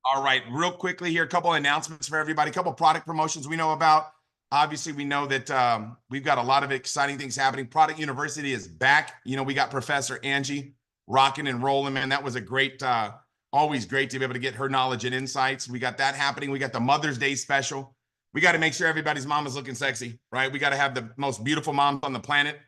All right, real quickly here, a couple of announcements for everybody, a couple of product promotions we know about. Obviously, we know that we've got a lot of exciting things happening. Product University is back. We got Professor Angie rocking and rolling, man. That was a great, always great to be able to get her knowledge and insights. We got that happening. We got the Mother's Day special. We got to make sure everybody's mom is looking sexy, right? We got to have the most beautiful moms on the planet.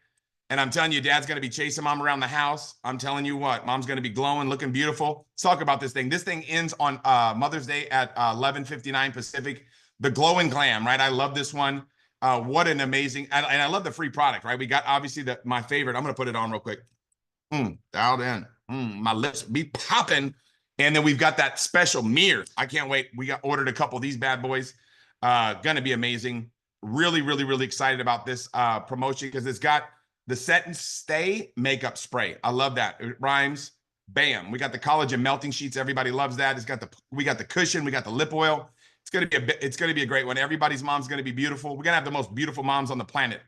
And I'm telling you, dad's going to be chasing mom around the house. I'm telling you what, mom's going to be glowing, looking beautiful. Let's talk about this thing. This thing ends on Mother's Day at 11:59 Pacific. The glow and glam, right? I love this one. What an amazing, and I love the free product, right? We got obviously my favorite. I'm going to put it on real quick. Dialed in. My lips be popping. And then we've got that special mirror. I can't wait. We got ordered a couple of these bad boys. Going to be amazing. Really, really, really excited about this promotion because it's got the Set and Stay makeup spray. I love that. It rhymes. Bam. We got the collagen melting sheets. Everybody loves that. We got the cushion. We got the lip oil. It's gonna be a great one. Everybody's mom's gonna be beautiful. We're gonna have the most beautiful moms on the planet.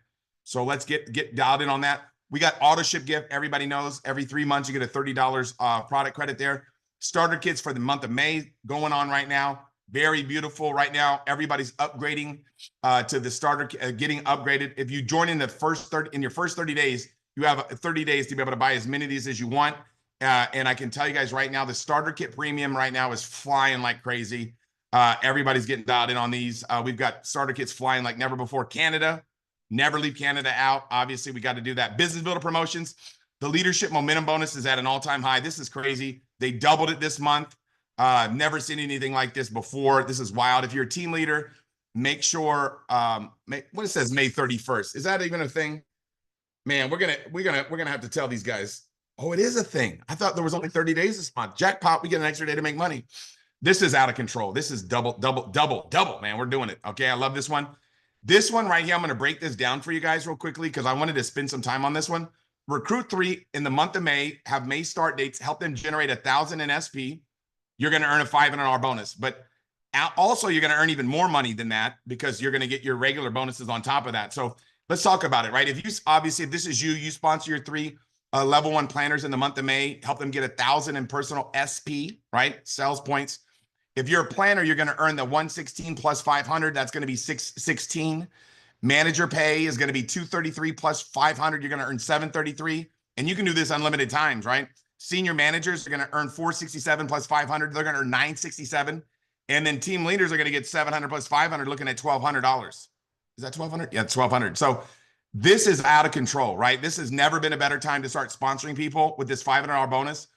So let's get dialed in on that. We got auto ship gift. Everybody knows every 3 months you get a $30 product credit there. Starter kits for the month of May going on right now. Very beautiful right now. Everybody's upgrading to the starter, getting upgraded. If you join in your first 30 days, you have 30 days to be able to buy as many of these as you want. And I can tell you guys right now, the starter kit premium right now is flying like crazy. Everybody's getting dialed in on these. We've got starter kits flying like never before. Canada, never leave Canada out. Obviously, we got to do that. Business Builder promotions. The leadership momentum bonus is at an all-time high. This is crazy. They doubled it this month. Never seen anything like this before. This is wild. If you're a team leader, make sure what it says May 31st. Is that even a thing? Man, we're gonna have to tell these guys. Oh, it is a thing. I thought there was only 30 days this month. Jackpot, we get an extra day to make money. This is out of control. This is double, man. We're doing it. Okay, I love this one. This one right here, I'm gonna break this down for you guys real quickly because I wanted to spend some time on this one. Recruit 3 in the month of May, have May start dates, help them generate 1,000 in SP. You're going to earn a $500 bonus, but also you're going to earn even more money than that because you're going to get your regular bonuses on top of that. So let's talk about it, right? If this is you sponsor your 3 level 1 planners in the month of May, help them get 1,000 in personal SP, right? Sales points. If you're a planner, you're going to earn the 116 plus 500. That's going to be 616. Manager pay is going to be 233 plus 500. You're going to earn 733. And you can do this unlimited times, right? Senior managers are going to earn 467 plus 500. They're going to earn 967. And then team leaders are going to get 700 plus 500, looking at $1,200. Is that 1,200? Yeah, it's 1,200. So this is out of control, right? This has never been a better time to start sponsoring people with this $500 bonus.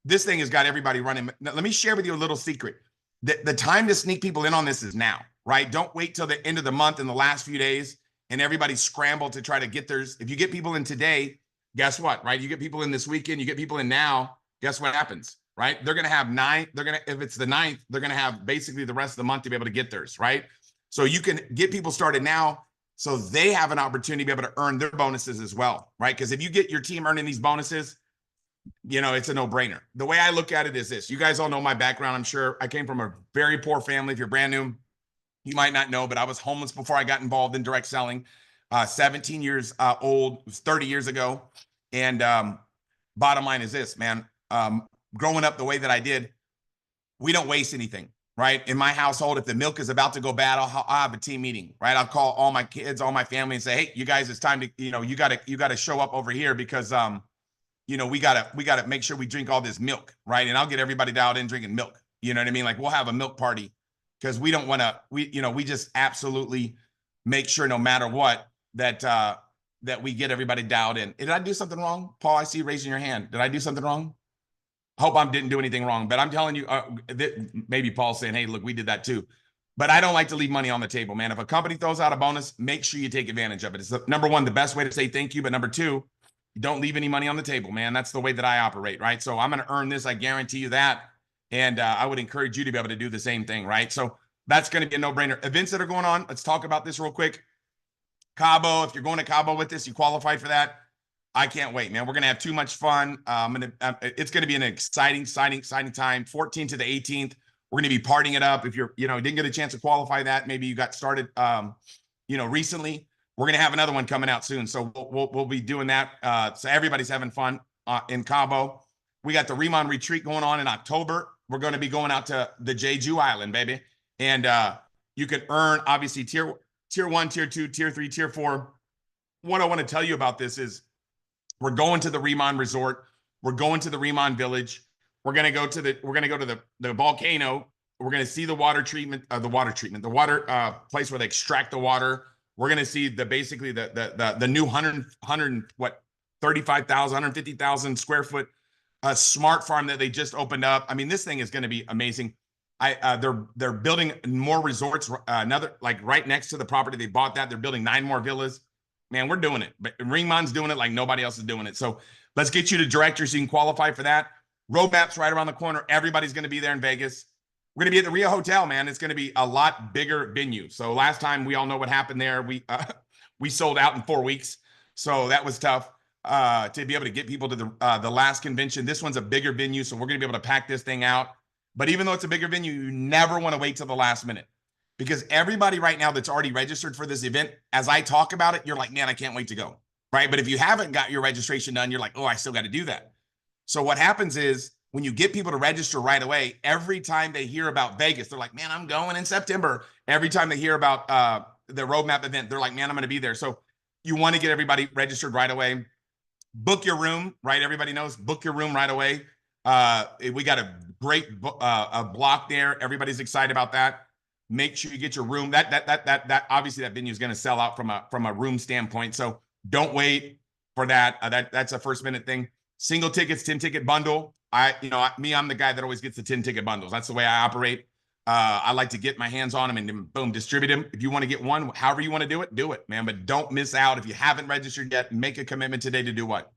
This thing has got everybody running. Now, let me share with you a little secret. The time to sneak people in on this is now, right? Don't wait till the end of the month in the last few days and everybody scramble to try to get theirs. If you get people in today, guess what, right? You get people in this weekend, you get people in now, guess what happens, right? They're going to have if it's the 9th, they're going to have basically the rest of the month to be able to get theirs, right? So you can get people started now so they have an opportunity to be able to earn their bonuses as well, right? Because if you get your team earning these bonuses, it's a no-brainer. The way I look at it is this. You guys all know my background, I'm sure. I came from a very poor family. If you're brand new, you might not know, but I was homeless before I got involved in direct selling. 17 years old, 30 years ago. And bottom line is this, man. Growing up the way that I did, we don't waste anything, right? In my household, if the milk is about to go bad, I'll have a team meeting, right? I'll call all my kids, all my family and say, hey, you guys, it's time to, you gotta show up over here because, we gotta make sure we drink all this milk, right? And I'll get everybody dialed in drinking milk. You know what I mean? Like we'll have a milk party because we don't want to, we just absolutely make sure no matter what, that we get everybody dialed in. Did I do something wrong? Paul, I see you raising your hand. Did I do something wrong? Hope I didn't do anything wrong, but I'm telling you, maybe Paul's saying, hey, look, we did that too. But I don't like to leave money on the table, man. If a company throws out a bonus, make sure you take advantage of it. It's number one, the best way to say thank you. But number two, don't leave any money on the table, man. That's the way that I operate, right? So I'm going to earn this. I guarantee you that. And I would encourage you to be able to do the same thing, right? So that's going to be a no-brainer. Events that are going on, let's talk about this real quick. Cabo, if you're going to Cabo with this, you qualify for that. I can't wait, man. We're going to have too much fun. It's going to be an exciting time. 14th to the 18th. We're going to be partying it up. If you're, didn't get a chance to qualify that, maybe you got started, recently. We're going to have another one coming out soon. So we'll be doing that. So everybody's having fun in Cabo. We got the RIMAN retreat going on in October. We're going to be going out to the Jeju Island, baby. And you can earn, obviously, tier 1, tier 2, tier 3, tier 4. What I want to tell you about this is we're going to the RIMAN resort. We're going to the RIMAN village. We're going to go to the volcano. We're going to see the water place where they extract the water. We're going to see basically the new 35,000, 150,000 square foot smart farm that they just opened up. I mean, this thing is going to be amazing. They're building more resorts. Another, like, right next to the property they bought that. They're building 9 more villas. Man, we're doing it. But RIMAN's doing it like nobody else is doing it. So let's get you to directors so you can qualify for that. Roadmap's right around the corner. Everybody's going to be there in Vegas. We're going to be at the Rio Hotel, man. It's going to be a lot bigger venue. So last time, we all know what happened there. We sold out in 4 weeks. So that was tough to be able to get people to the last convention. This one's a bigger venue, so we're going to be able to pack this thing out. But even though it's a bigger venue, you never want to wait till the last minute, because everybody right now that's already registered for this event, as I talk about it, you're like, man, I can't wait to go, right? But if you haven't got your registration done, you're like, oh, I still got to do that. So what happens is, when you get people to register right away, every time they hear about Vegas, they're like, man, I'm going in September. Every time they hear about the roadmap event, they're like, man, I'm going to be there. So you want to get everybody registered right away. Book your room, right? Everybody knows, book your room right away. We got a great a block there. Everybody's excited about that. Make sure you get your room. That obviously that venue is going to sell out from a room standpoint. So don't wait for that. That's a first minute thing. Single tickets, 10-ticket bundle. I'm the guy that always gets the 10-ticket bundles. That's the way I operate. I like to get my hands on them and then boom, distribute them. If you want to get one, however you want to do it, man. But don't miss out. If you haven't registered yet, make a commitment today to do what?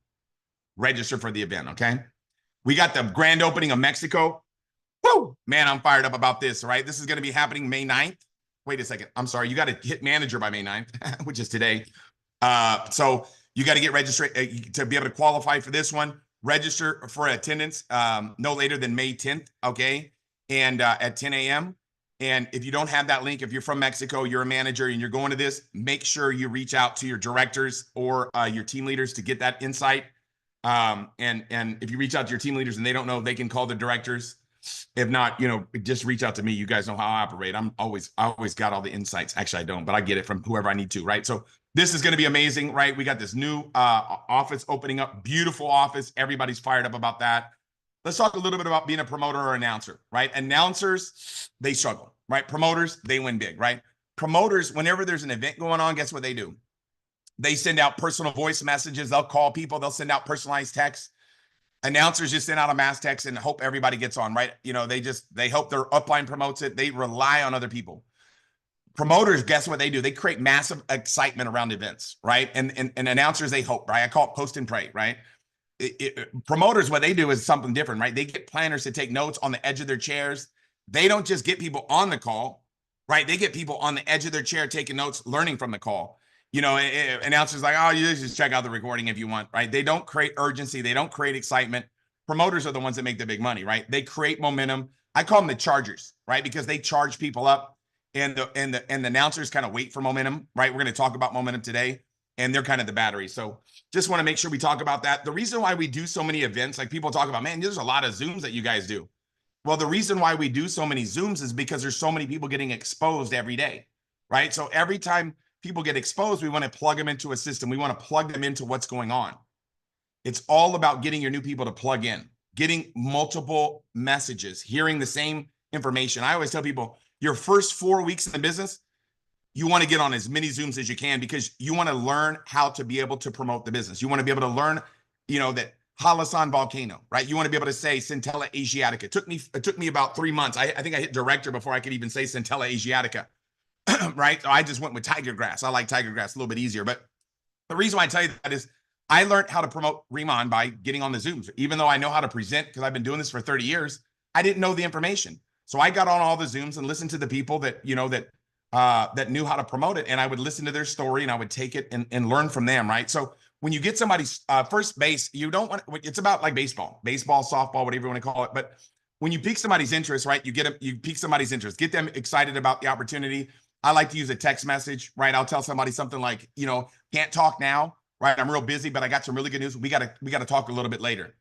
Register for the event, okay? We got the grand opening of Mexico. Woo! Man, I'm fired up about this, right? This is going to be happening May 9th. Wait a second. I'm sorry. You got to hit manager by May 9th, which is today. So you got to get registered to be able to qualify for this one. Register for attendance no later than May 10th, okay? And at 10 a.m. And if you don't have that link, if you're from Mexico, you're a manager and you're going to this, make sure you reach out to your directors or your team leaders to get that insight. And if you reach out to your team leaders and they don't know, they can call the directors. If not, just reach out to me. You guys know how I operate. I always got all the insights. Actually, I don't, but I get it from whoever I need to, right? So this is going to be amazing, right? We got this new office opening up, beautiful office. Everybody's fired up about that. Let's talk a little bit about being a promoter or announcer, right? Announcers, they struggle, right? Promoters, they win big, right? Promoters, whenever there's an event going on, guess what they do? They send out personal voice messages. They'll call people. They'll send out personalized texts. Announcers just send out a mass text and hope everybody gets on, right? They hope their upline promotes it. They rely on other people. Promoters, guess what they do? They create massive excitement around events, right? And announcers, they hope, right? I call it post and pray, right? Promoters, what they do is something different, right? They get planners to take notes on the edge of their chairs. They don't just get people on the call, right? They get people on the edge of their chair taking notes, learning from the call. Announcers like, oh, you just check out the recording if you want, right? They don't create urgency. They don't create excitement. Promoters are the ones that make the big money, right? They create momentum. I call them the chargers, right? Because they charge people up, and the announcers kind of wait for momentum, right? We're going to talk about momentum today, and they're kind of the battery. So just want to make sure we talk about that. The reason why we do so many events, like people talk about, man, there's a lot of Zooms that you guys do. Well, the reason why we do so many Zooms is because there's so many people getting exposed every day, right? So every time people get exposed, we want to plug them into a system. We want to plug them into what's going on. It's all about getting your new people to plug in, getting multiple messages, hearing the same information. I always tell people, your first 4 weeks in the business, you want to get on as many Zooms as you can, because you want to learn how to be able to promote the business. You want to be able to learn, that Halasan volcano, right? You want to be able to say Centella Asiatica. It took me about 3 months. I think I hit director before I could even say Centella Asiatica. Right? So I just went with tiger grass. I like tiger grass a little bit easier. But the reason why I tell you that is I learned how to promote RIMAN by getting on the Zooms. Even though I know how to present, because I've been doing this for 30 years, I didn't know the information. So I got on all the Zooms and listened to the people that knew how to promote it. And I would listen to their story and I would take it and learn from them, right? So when you get somebody's first base, you don't want, it's about like baseball, softball, whatever you want to call it. But when you pique somebody's interest, right, you pique somebody's interest, get them excited about the opportunity. I like to use a text message, right? I'll tell somebody something like, can't talk now, right? I'm real busy, but I got some really good news. We got to talk a little bit later.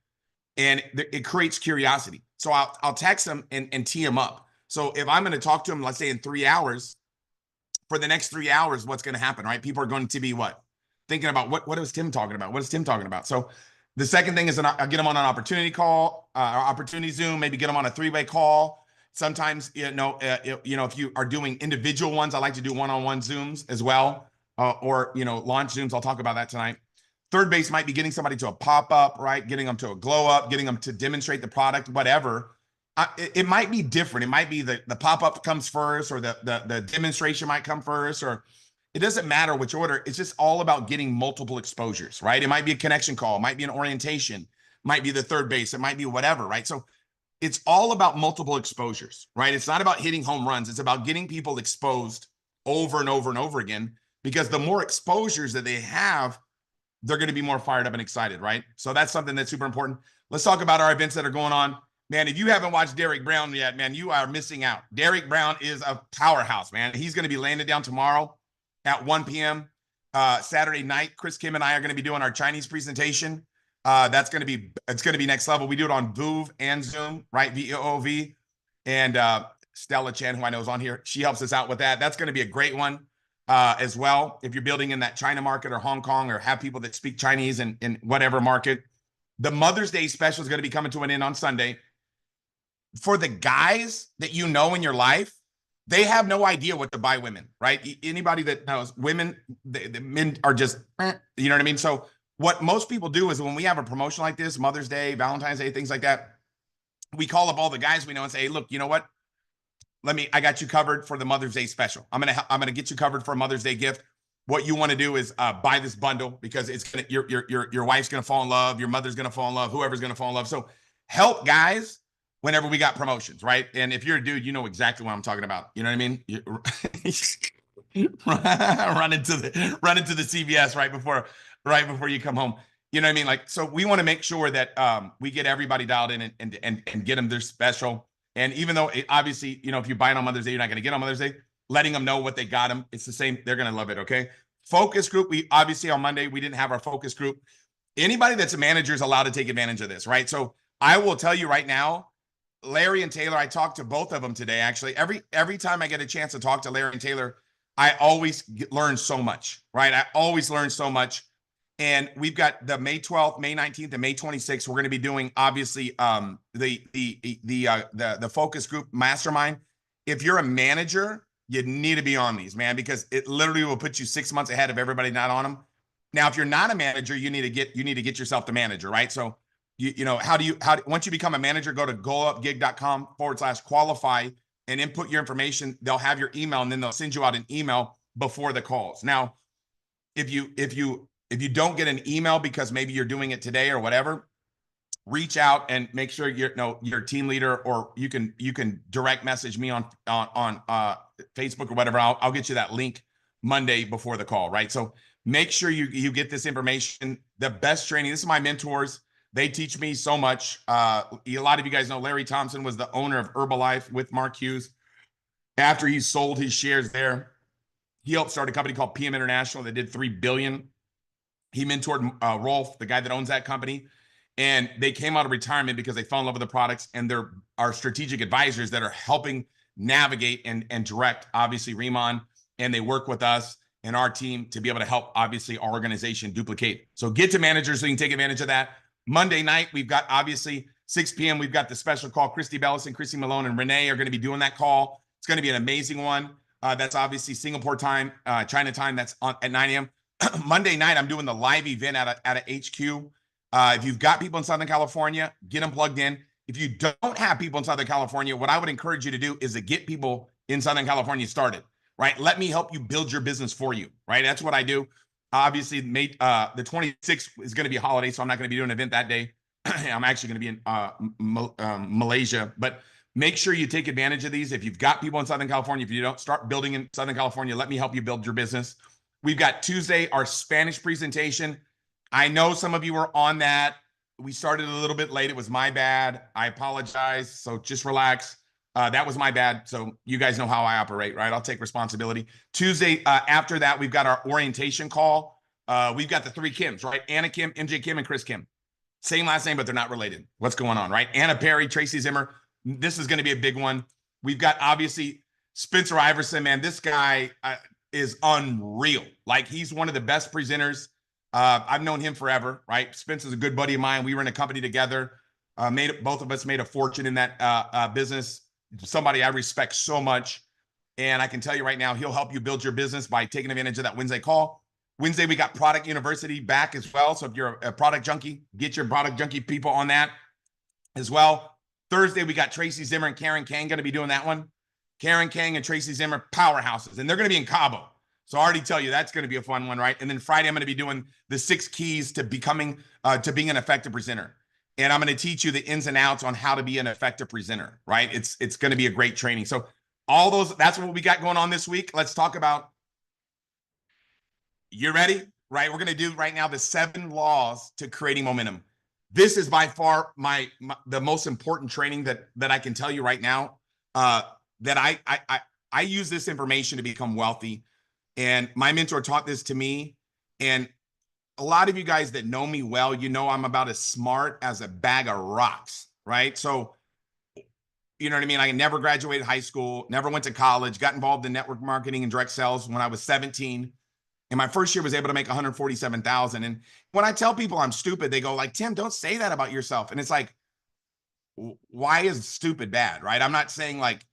and it creates curiosity. So I'll text them and tee them up. So if I'm going to talk to them, let's say in 3 hours, for the next 3 hours, what's going to happen, right? People are going to be what? Thinking about what is Tim talking about? What is Tim talking about? So the second thing is I'll get them on an opportunity call, opportunity Zoom, maybe get them on a 3-way call. Sometimes, if you are doing individual ones, I like to do one-on-one Zooms as well, or, launch Zooms. I'll talk about that tonight. Third base might be getting somebody to a pop-up, right? Getting them to a glow-up, getting them to demonstrate the product, whatever. It might be different. It might be the pop-up comes first, or the demonstration might come first, or it doesn't matter which order. It's just all about getting multiple exposures, right? It might be a connection call, it might be an orientation, might be the third base, it might be whatever, right? So it's all about multiple exposures, right? It's not about hitting home runs. It's about getting people exposed over and over and over again, because the more exposures that they have, they're going to be more fired up and excited, right? So that's something that's super important. Let's talk about our events that are going on. Man, if you haven't watched Derek Brown yet, man, you are missing out. Derek Brown is a powerhouse, man. He's going to be landing down tomorrow at 1 p.m. Saturday night. Chris Kim and I are going to be doing our Chinese presentation. It's going to be next level. We do it on VOOV and Zoom, right? VOOV. And Stella Chen, who I know is on here, she helps us out with that. That's going to be a great one as well. If you're building in that China market or Hong Kong, or have people that speak Chinese in whatever market. The Mother's Day special is going to be coming to an end on Sunday. For the guys that you know in your life, they have no idea what to buy women, right? Anybody that knows women, the men are just, you know what I mean? So what most people do is when we have a promotion like this, Mother's Day, Valentine's Day, things like that, we call up all the guys we know and say, hey, look, you know what? I got you covered for the Mother's Day special. I'm going to get you covered for a Mother's Day gift. What you want to do is buy this bundle, because it's going to, your wife's going to fall in love. Your mother's going to fall in love. Whoever's going to fall in love. So help guys whenever we got promotions, right? And if you're a dude, you know exactly what I'm talking about. You know what I mean? run into the CVS right before you come home. You know what I mean? Like, so we want to make sure that we get everybody dialed in and get them their special. And even though obviously, if you buy it on Mother's Day, you're not going to get on Mother's Day, letting them know what they got them. It's the same. They're going to love it. Okay. Focus group. We obviously on Monday, we didn't have our focus group. Anybody that's a manager is allowed to take advantage of this, right? So I will tell you right now, Larry and Taylor, I talked to both of them today. Actually, every time I get a chance to talk to Larry and Taylor, I always learn so much, right? I always learn so much. And we've got the May 12th, May 19th, and May 26th. We're going to be doing obviously the focus group mastermind. If you're a manager, you need to be on these, man, because it literally will put you 6 months ahead of everybody not on them. Now, if you're not a manager, you need to get yourself the manager, right? So once you become a manager, go to goupgig.com/qualify and input your information. They'll have your email, and then they'll send you out an email before the calls. Now, if you don't get an email because maybe you're doing it today or whatever, reach out and make sure your team leader, or you can direct message me on Facebook or whatever. I'll get you that link Monday before the call, right? So make sure you get this information. The best training. This is my mentors. They teach me so much. A lot of you guys know Larry Thompson was the owner of Herbalife with Mark Hughes. After he sold his shares there, he helped start a company called PM International that did $3 billion. He mentored Rolf, the guy that owns that company. And they came out of retirement because they fell in love with the products, and they're our strategic advisors that are helping navigate and direct, obviously, RIMAN. And they work with us and our team to be able to help, obviously, our organization duplicate. So get to managers so you can take advantage of that. Monday night, we've got, obviously, 6 p.m., we've got the special call. Christy Bellison, Christy Malone, and Renee are going to be doing that call. It's going to be an amazing one. That's obviously Singapore time, China time. That's at 9 a.m. Monday night, I'm doing the live event at a HQ. If you've got people in Southern California, get them plugged in. If you don't have people in Southern California, what I would encourage you to do is to get people in Southern California started, right? Let me help you build your business for you, right? That's what I do. Obviously, the 26th is going to be a holiday, so I'm not going to be doing an event that day. I'm actually going to be in Malaysia, but make sure you take advantage of these. If you've got people in Southern California, if you don't, start building in Southern California. Let me help you build your business. We've got Tuesday, our Spanish presentation. I know some of you were on that. We started a little bit late. It was my bad. I apologize. So just relax. That was my bad. So you guys know how I operate, right? I'll take responsibility. Tuesday, after that, we've got our orientation call. We've got the 3 Kims, right? Anna Kim, MJ Kim, and Chris Kim. Same last name, but they're not related. What's going on, right? Anna Perry, Tracy Zimmer. This is going to be a big one. We've got obviously Spencer Iverson, man. This guy is unreal. Like, he's one of the best presenters. I've known him forever, right? Spencer's a good buddy of mine. We were in a company together. Both of us made a fortune in that business. Somebody I respect so much. And I can tell you right now, he'll help you build your business by taking advantage of that Wednesday call. Wednesday, we got Product University back as well. So if you're a product junkie, get your product junkie people on that as well. Thursday, we got Tracy Zimmer and Karen Kang going to be doing that one. Karen Kang and Tracy Zimmer, powerhouses. And they're going to be in Cabo. So I already tell you, that's going to be a fun one, right? And then Friday, I'm going to be doing the 6 keys to becoming, to being an effective presenter. And I'm going to teach you the ins and outs on how to be an effective presenter, right? It's going to be a great training. So all those, that's what we got going on this week. Let's talk about, you ready? Right? We're going to do right now the 7 laws to creating momentum. This is by far the most important training that I can tell you right now. That I use this information to become wealthy, and my mentor taught this to me. And a lot of you guys that know me well, you know I'm about as smart as a bag of rocks, right? So, you know what I mean? I never graduated high school, never went to college, got involved in network marketing and direct sales when I was 17. And my first year was able to make 147,000. And when I tell people I'm stupid, they go like, Tim, don't say that about yourself. And it's like, why is stupid bad, right? I'm not saying like,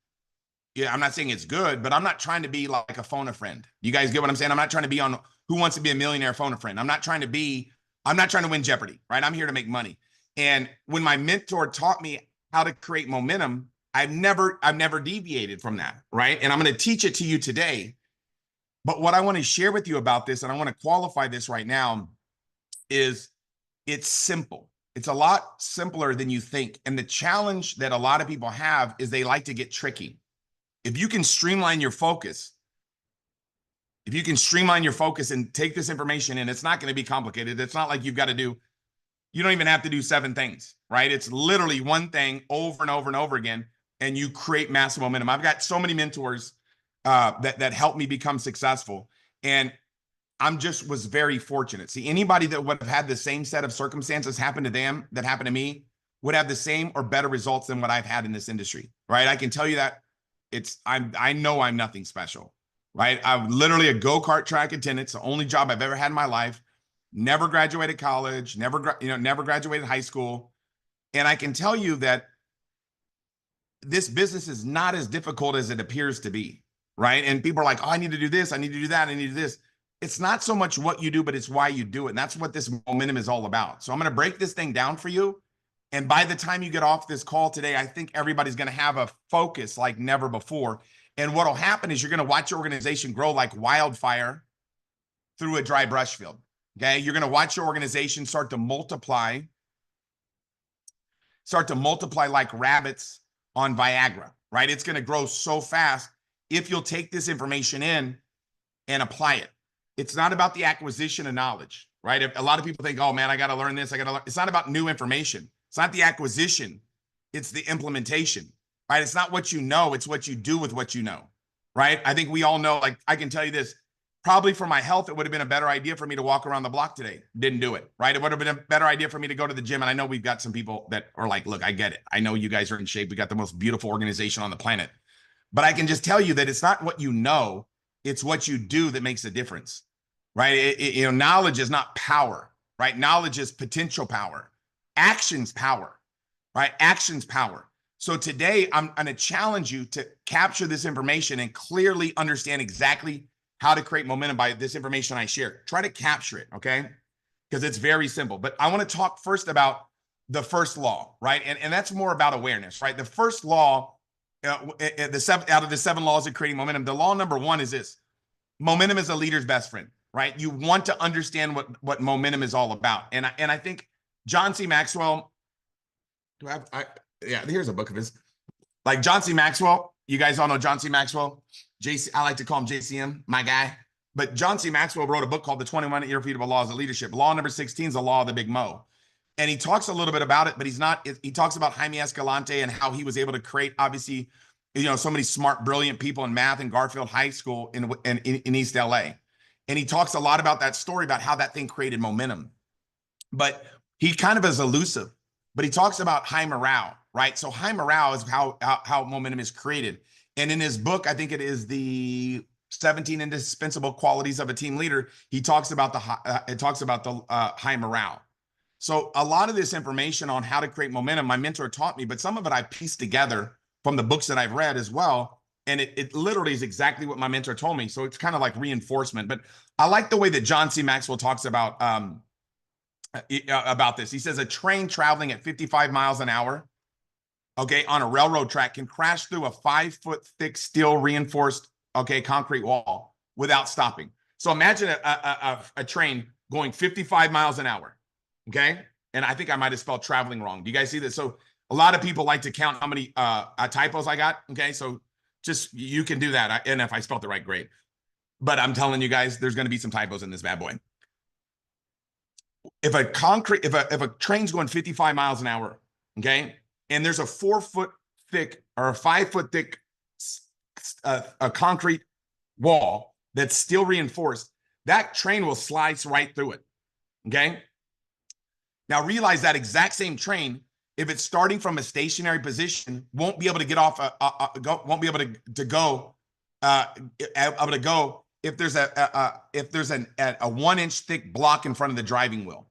yeah, I'm not saying it's good, but I'm not trying to be like a phone a friend. You guys get what I'm saying? I'm not trying to be on Who Wants to Be a Millionaire phone a friend. I'm not trying to win Jeopardy, right? I'm here to make money. And when my mentor taught me how to create momentum, I've never deviated from that, right? And I'm going to teach it to you today. But what I want to share with you about this, and I want to qualify this right now, is it's simple. It's a lot simpler than you think. And the challenge that a lot of people have is they like to get tricky. If you can streamline your focus, and take this information in, it's not going to be complicated. It's not like you don't even have to do 7 things, right? It's literally one thing over and over and over again, and you create massive momentum. I've got so many mentors that helped me become successful. And was very fortunate. See, anybody that would have had the same set of circumstances happen to them that happened to me would have the same or better results than what I've had in this industry, right? I can tell you that I know I'm nothing special, right? I'm literally a go-kart track attendant. It's the only job I've ever had in my life. Never graduated college, never graduated high school. And I can tell you that this business is not as difficult as it appears to be, right? And people are like, oh, I need to do this. I need to do that. I need to do this. It's not so much what you do, but it's why you do it. And that's what this momentum is all about. So I'm going to break this thing down for you. And by the time you get off this call today, I think everybody's going to have a focus like never before. And what'll happen is you're going to watch your organization grow like wildfire through a dry brush field. Okay. You're going to watch your organization start to multiply like rabbits on Viagra, right? It's going to grow so fast if you'll take this information in and apply it. It's not about the acquisition of knowledge, right? A lot of people think, oh man, I got to learn this. It's not about new information. It's not the acquisition. It's the implementation, right? It's not what you know. It's what you do with what you know, right? I think we all know, like, I can tell you this, probably for my health, it would have been a better idea for me to walk around the block today. Didn't do it, right? It would have been a better idea for me to go to the gym. And I know we've got some people that are like, look, I get it. I know you guys are in shape. We got the most beautiful organization on the planet. But I can just tell you that it's not what you know. It's what you do that makes a difference, right? Knowledge is not power, right? Knowledge is potential power. Action's power, right? Action's power. So today I'm going to challenge you to capture this information and clearly understand exactly how to create momentum by this information I share. Try to capture it, okay? Because it's very simple. But I want to talk first about the first law, right? And that's more about awareness, right? The first law, out of the 7 laws of creating momentum, the law number 1 is this: momentum is a leader's best friend, right? You want to understand what momentum is all about. And I think John C. Maxwell, here's a book of his. Like John C. Maxwell, you guys all know John C. Maxwell. I like to call him JCM, my guy. But John C. Maxwell wrote a book called The 21 Irrefutable Laws of Leadership. Law number 16 is the law of the Big Mo. And he talks a little bit about it, but he talks about Jaime Escalante and how he was able to create, obviously, so many smart, brilliant people in math in Garfield High School in East LA. And he talks a lot about that story, about how that thing created momentum. But he kind of is elusive, but he talks about high morale, right? So high morale is how momentum is created. And in his book, I think it is the 17 indispensable qualities of a team leader. He talks about the high morale. So a lot of this information on how to create momentum, my mentor taught me, but some of it I pieced together from the books that I've read as well. And it literally is exactly what my mentor told me. So it's kind of like reinforcement. But I like the way that John C. Maxwell talks about this. He says a train traveling at 55 miles an hour, okay, on a railroad track can crash through a 5-foot thick steel reinforced, okay, concrete wall without stopping. So imagine a train going 55 miles an hour, okay? And I think I might have spelled traveling wrong. Do you guys see this? So a lot of people like to count how many typos I got, okay? So just, you can do that. And if I spelled it right, great. But I'm telling you guys, there's going to be some typos in this bad boy. If a train's going 55 miles an hour, okay, and there's a 4-foot thick or a 5-foot thick a concrete wall that's still reinforced, that train will slice right through it. Okay. Now realize that exact same train, if it's starting from a stationary position, won't be able to get off, won't be able to go if there's a 1-inch thick block in front of the driving wheel.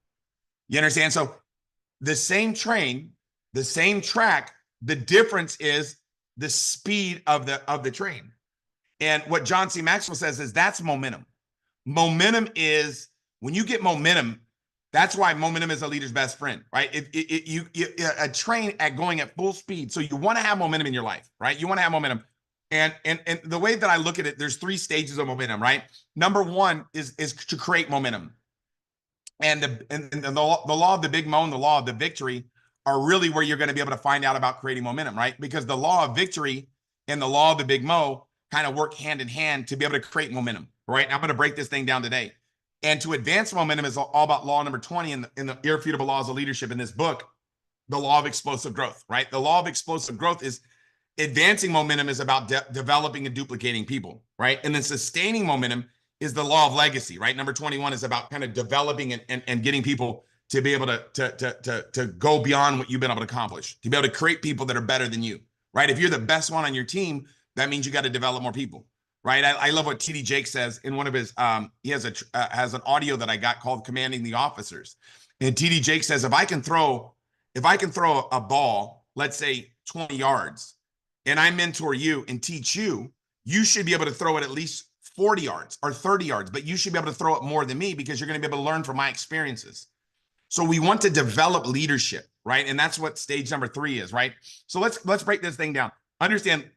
You understand? So the same train, the same track, the difference is the speed of the train. And what John C. Maxwell says is that's momentum. Momentum is, when you get momentum, that's why momentum is a leader's best friend, right? A train going at full speed. So you want to have momentum in your life, right? You want to have momentum. And the way that I look at it, there's 3 stages of momentum, right? Number 1 is to create momentum. And the law of the big mo and the law of the victory are really where you're going to be able to find out about creating momentum, right? Because the law of victory and the law of the big mo kind of work hand in hand to be able to create momentum, right? I'm going to break this thing down today. And to advance momentum is all about law number 20 in the Irrefutable Laws of Leadership in this book, the law of explosive growth, right? The law of explosive growth is advancing momentum is about developing and duplicating people, right? And then sustaining momentum is the law of legacy, right? Number 21 is about kind of developing and getting people to be able to go beyond what you've been able to accomplish, to be able to create people that are better than you, right? If you're the best one on your team, that means you got to develop more people, right? I love what TD Jake says in one of his, he has an audio that I got called Commanding the Officers. And TD Jake says, if I can throw a ball, let's say 20 yards, and I mentor you and teach you, you should be able to throw it at least 40 yards or 30 yards, but you should be able to throw it more than me because you're going to be able to learn from my experiences. So we want to develop leadership, right? And that's what stage number 3 is, right? So let's break this thing down. Understand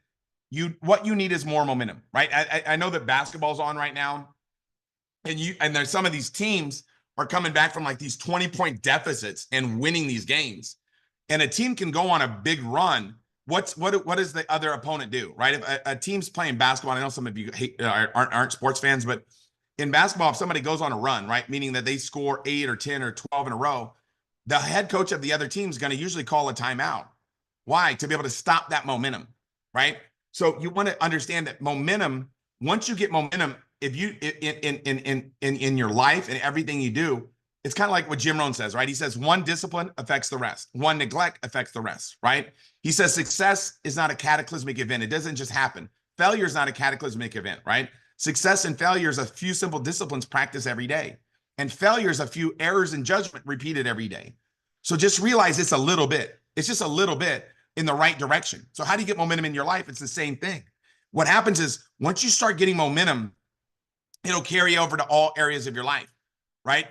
what you need is more momentum, right? I know that basketball's on right now, and there's some of these teams are coming back from like these 20-point deficits and winning these games. And a team can go on a big run. What does the other opponent do, right? If a team's playing basketball, I know some of you aren't sports fans, but in basketball, if somebody goes on a run, right, meaning that they score 8 or 10 or 12 in a row, the head coach of the other team is going to usually call a timeout. Why? To be able to stop that momentum, right? So you want to understand that momentum, once you get momentum, if you in your life and everything you do, it's kind of like what Jim Rohn says, right? He says one discipline affects the rest. One neglect affects the rest, right? He says success is not a cataclysmic event. It doesn't just happen. Failure is not a cataclysmic event, right? Success and failure is a few simple disciplines practiced every day. And failure is a few errors in judgment repeated every day. So just realize it's a little bit. It's just a little bit in the right direction. So how do you get momentum in your life? It's the same thing. What happens is once you start getting momentum, it'll carry over to all areas of your life, right?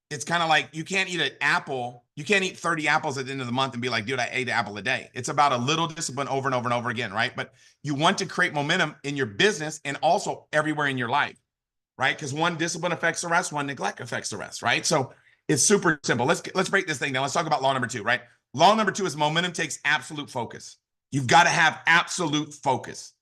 It's kind of like you can't eat an apple. You can't eat 30 apples at the end of the month and be like, dude, I ate an apple a day. It's about a little discipline over and over and over again, right? But you want to create momentum in your business and also everywhere in your life, right? Because one discipline affects the rest, one neglect affects the rest, right? So it's super simple. Let's break this thing down. Let's talk about law number 2, right? Law number 2 is momentum takes absolute focus. You've got to have absolute focus.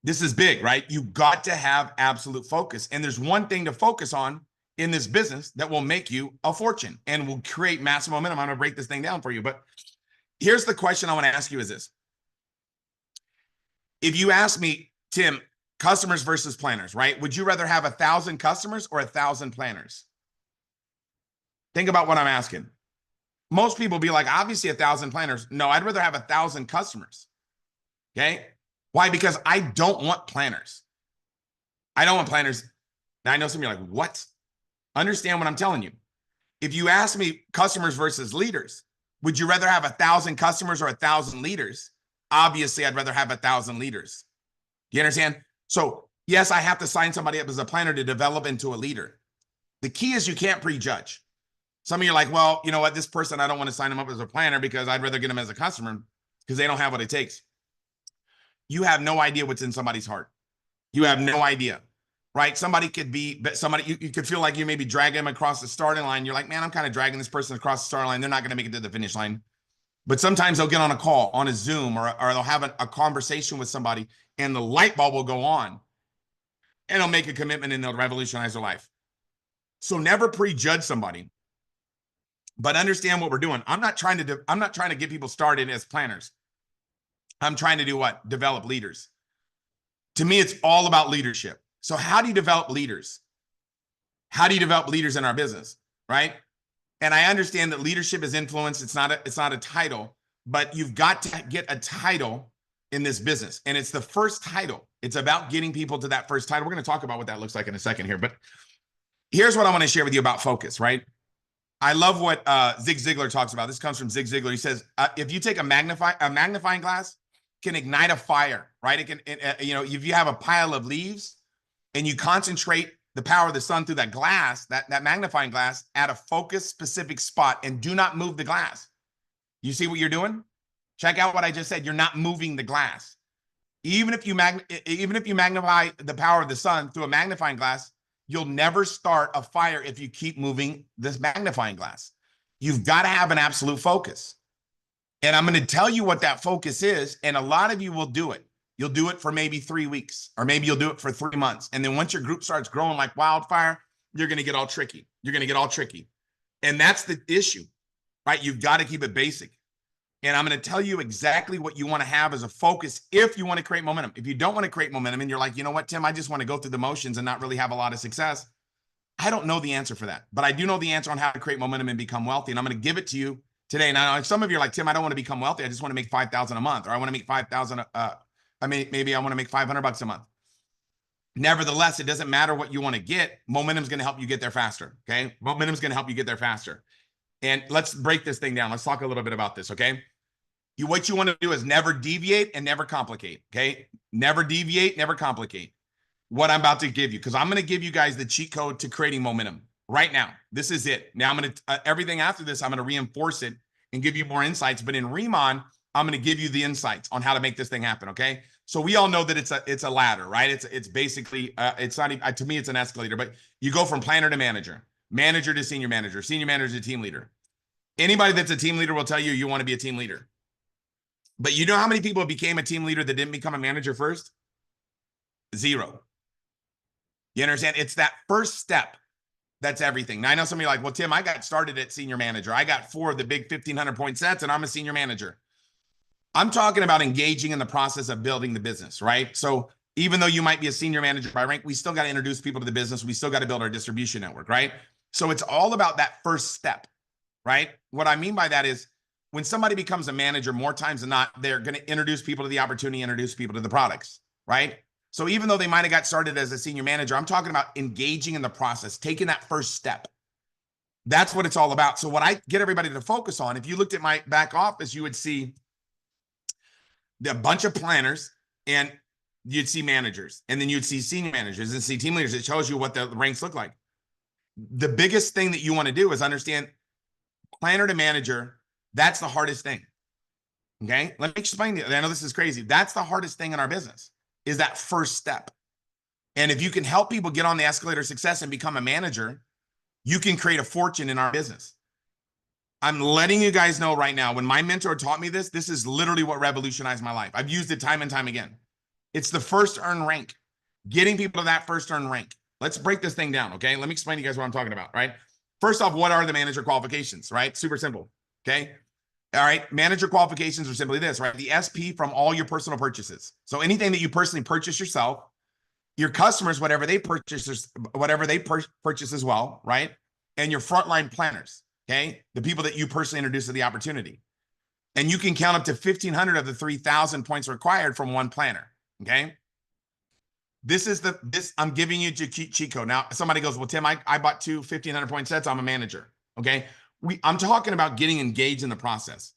This is big, right? You've got to have absolute focus. And there's one thing to focus on in this business that will make you a fortune and will create massive momentum. I'm going to break this thing down for you. But here's the question I want to ask you is this. If you ask me, Tim, customers versus planners, right? Would you rather have 1,000 customers or 1,000 planners? Think about what I'm asking. Most people be like, obviously 1,000 planners. No, I'd rather have 1,000 customers. Okay. Why? Because I don't want planners. I don't want planners. Now I know some of you are like, what? Understand what I'm telling you. If you ask me customers versus leaders, would you rather have 1,000 customers or 1,000 leaders? Obviously, I'd rather have 1,000 leaders. You understand? So yes, I have to sign somebody up as a planner to develop into a leader. The key is you can't prejudge. Some of you are like, well, you know what? This person, I don't want to sign them up as a planner because I'd rather get them as a customer because they don't have what it takes. You have no idea what's in somebody's heart. You have no idea, right? Somebody could be, you could feel like you may be dragging them across the starting line. You're like, man, I'm kind of dragging this person across the starting line. They're not going to make it to the finish line. But sometimes they'll get on a call, on a Zoom, or they'll have a conversation with somebody and the light bulb will go on and they'll make a commitment and they'll revolutionize their life. So never prejudge somebody, but understand what we're doing. I'm not trying to get people started as planners. I'm trying to do what? Develop leaders. To me, it's all about leadership. So how do you develop leaders? How do you develop leaders in our business, right? And I understand that leadership is influence. It's not a title, but you've got to get a title in this business. And it's the first title. It's about getting people to that first title. We're going to talk about what that looks like in a second here. But here's what I want to share with you about focus, right? I love what Zig Ziglar talks about. This comes from Zig Ziglar. He says, if you take a magnifying glass, can ignite a fire, right? It can, if you have a pile of leaves and you concentrate the power of the sun through that glass, that magnifying glass, at a focused specific spot, and do not move the glass. You see what you're doing? Check out what I just said. You're not moving the glass. Even if you magnify the power of the sun through a magnifying glass, you'll never start a fire if you keep moving this magnifying glass. You've got to have an absolute focus. And I'm going to tell you what that focus is. And a lot of you will do it. You'll do it for maybe 3 weeks, or maybe you'll do it for 3 months. And then once your group starts growing like wildfire, you're going to get all tricky. You're going to get all tricky. And that's the issue, right? You've got to keep it basic. And I'm going to tell you exactly what you want to have as a focus if you want to create momentum. If you don't want to create momentum and you're like, you know what, Tim, I just want to go through the motions and not really have a lot of success. I don't know the answer for that, but I do know the answer on how to create momentum and become wealthy. And I'm going to give it to you today. Now, some of you are like, Tim, I don't want to become wealthy. I just want to make 5,000 a month, or I want to make 5,000. Maybe I want to make $500 a month. Nevertheless, it doesn't matter what you want to get. Momentum is going to help you get there faster. Okay. Momentum is going to help you get there faster. And let's break this thing down. Let's talk a little bit about this. Okay. What you want to do is never deviate and never complicate. Okay. Never deviate, never complicate what I'm about to give you, because I'm going to give you guys the cheat code to creating momentum right now. This is it. Now I'm going to, everything after this, I'm going to reinforce it and give you more insights. But in RIMAN, I'm going to give you the insights on how to make this thing happen. Okay. So we all know that it's a ladder, right? It's basically, it's not even, to me, it's an escalator, but you go from planner to manager, manager to senior manager to team leader. Anybody that's a team leader will tell you, you want to be a team leader. But you know how many people became a team leader that didn't become a manager first? 0. You understand? It's that first step. That's everything. Now I know some of you are like, well, Tim, I got started at senior manager. I got 4 of the big 1,500 point sets and I'm a senior manager. I'm talking about engaging in the process of building the business, right? So even though you might be a senior manager by rank, we still got to introduce people to the business. We still got to build our distribution network, right? So it's all about that first step, right? What I mean by that is when somebody becomes a manager, more times than not, they're going to introduce people to the opportunity, introduce people to the products, right? So even though they might have got started as a senior manager, I'm talking about engaging in the process, taking that first step. That's what it's all about. So what I get everybody to focus on, if you looked at my back office, you would see a bunch of planners and you'd see managers, and then you'd see senior managers and see team leaders. It shows you what the ranks look like. The biggest thing that you want to do is understand planner to manager. That's the hardest thing. Okay. Let me explain to you. I know this is crazy. That's the hardest thing in our business, is that first step. And if you can help people get on the escalator of success and become a manager, you can create a fortune in our business. I'm letting you guys know right now, when my mentor taught me this, this is literally what revolutionized my life. I've used it time and time again. It's the first earn rank, getting people to that first earn rank. Let's break this thing down. Okay. Let me explain to you guys what I'm talking about, right? First off, what are the manager qualifications, right? Super simple. Okay. All right. Manager qualifications are simply this, right? The SP from all your personal purchases. So anything that you personally purchase yourself, your customers, whatever they purchase as well, right? and your frontline planners, okay? The people that you personally introduce to the opportunity. And you can count up to 1,500 of the 3,000 points required from one planner, okay? I'm giving you cheat code. Now, somebody goes, well, Tim, I bought two 1,500 point sets. I'm a manager, okay? I'm talking about getting engaged in the process,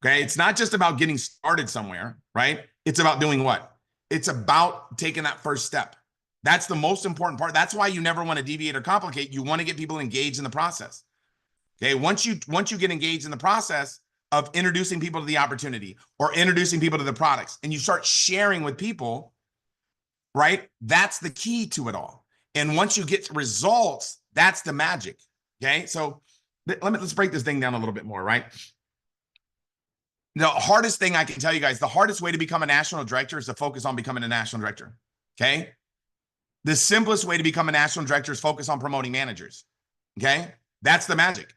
okay? It's not just about getting started somewhere, right? It's about doing what? It's about taking that first step. That's the most important part. That's why you never want to deviate or complicate. You want to get people engaged in the process, okay? Once you get engaged in the process of introducing people to the opportunity or introducing people to the products, and you start sharing with people, right? That's the key to it all. And once you get results, that's the magic, okay? So let's break this thing down a little bit more, right? The hardest thing I can tell you guys, the hardest way to become a national director is to focus on becoming a national director, okay? The simplest way to become a national director is focus on promoting managers, okay? That's the magic.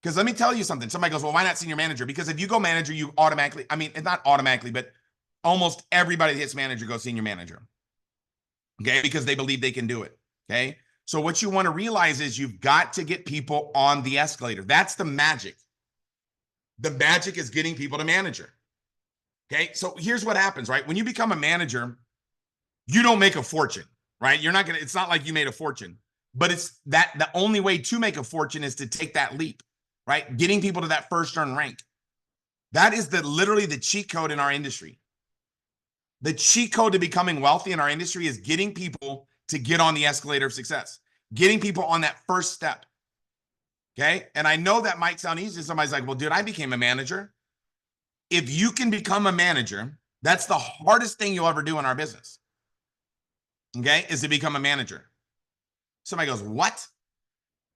Because let me tell you something. Somebody goes, well, why not senior manager? Because if you go manager, you automatically, I mean, it's not automatically, but almost everybody that hits manager goes senior manager, okay? Because they believe they can do it, okay? So what you want to realize is you've got to get people on the escalator. That's the magic. The magic is getting people to manager, okay? So here's what happens, right? When you become a manager, you don't make a fortune, right? You're not going to, it's not like you made a fortune, but it's that the only way to make a fortune is to take that leap, right? Getting people to that first earn rank. That is literally the cheat code in our industry. The cheat code to becoming wealthy in our industry is getting people to get on the escalator of success, getting people on that first step. Okay. And I know that might sound easy. Somebody's like, well, dude, I became a manager. If you can become a manager, that's the hardest thing you'll ever do in our business. Okay. Is to become a manager. Somebody goes, what?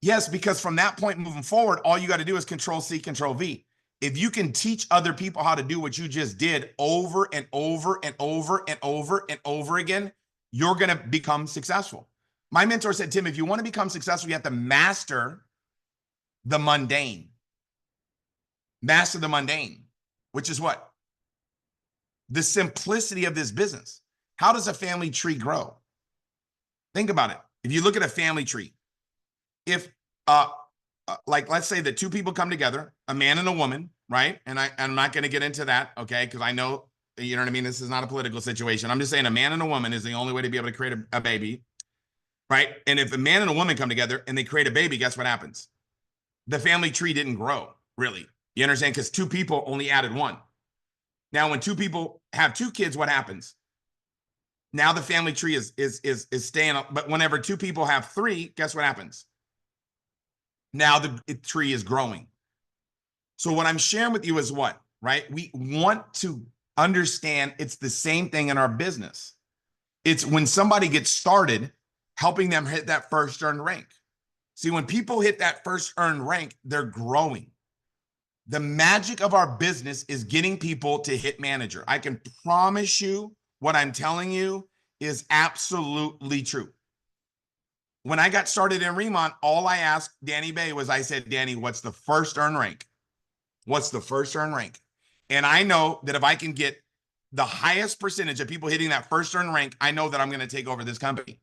Yes, because from that point moving forward, all you got to do is Control C, Control V. If you can teach other people how to do what you just did over and over and over and over and over again, you're going to become successful. My mentor said, Tim, if you want to become successful, you have to master the mundane. Master the mundane, which is what? The simplicity of this business. How does a family tree grow? Think about it. If you look at a family tree, if like let's say that two people come together, a man and a woman, right? And I'm not going to get into that, okay? Because I know, you know what I mean? This is not a political situation. I'm just saying a man and a woman is the only way to be able to create a baby, right? And if a man and a woman come together and they create a baby, guess what happens? The family tree didn't grow, really. You understand? Because two people only added one. Now, when two people have two kids, what happens? Now the family tree is staying up. But whenever two people have three, guess what happens? Now the tree is growing. So what I'm sharing with you is what, right? We want to understand it's the same thing in our business. It's when somebody gets started, helping them hit that first earned rank. See, when people hit that first earned rank, they're growing. The magic of our business is getting people to hit manager. I can promise you what I'm telling you is absolutely true. When I got started in RIMAN, all I asked Danny Bay was, I said, Danny, what's the first earn rank? What's the first earn rank? And I know that if I can get the highest percentage of people hitting that first earn rank, I know that I'm going to take over this company.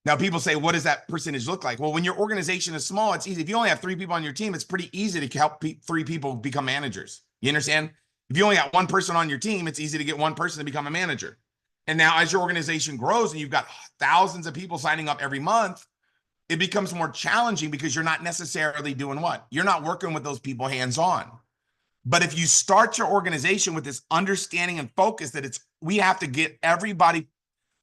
Now, people say, what does that percentage look like? Well, when your organization is small, it's easy. If you only have 3 people on your team, it's pretty easy to help 3 people become managers. You understand? If you only got 1 person on your team, it's easy to get 1 person to become a manager. And now as your organization grows and you've got thousands of people signing up every month, it becomes more challenging because you're not necessarily doing what? You're not working with those people hands-on. But if you start your organization with this understanding and focus that we have to get everybody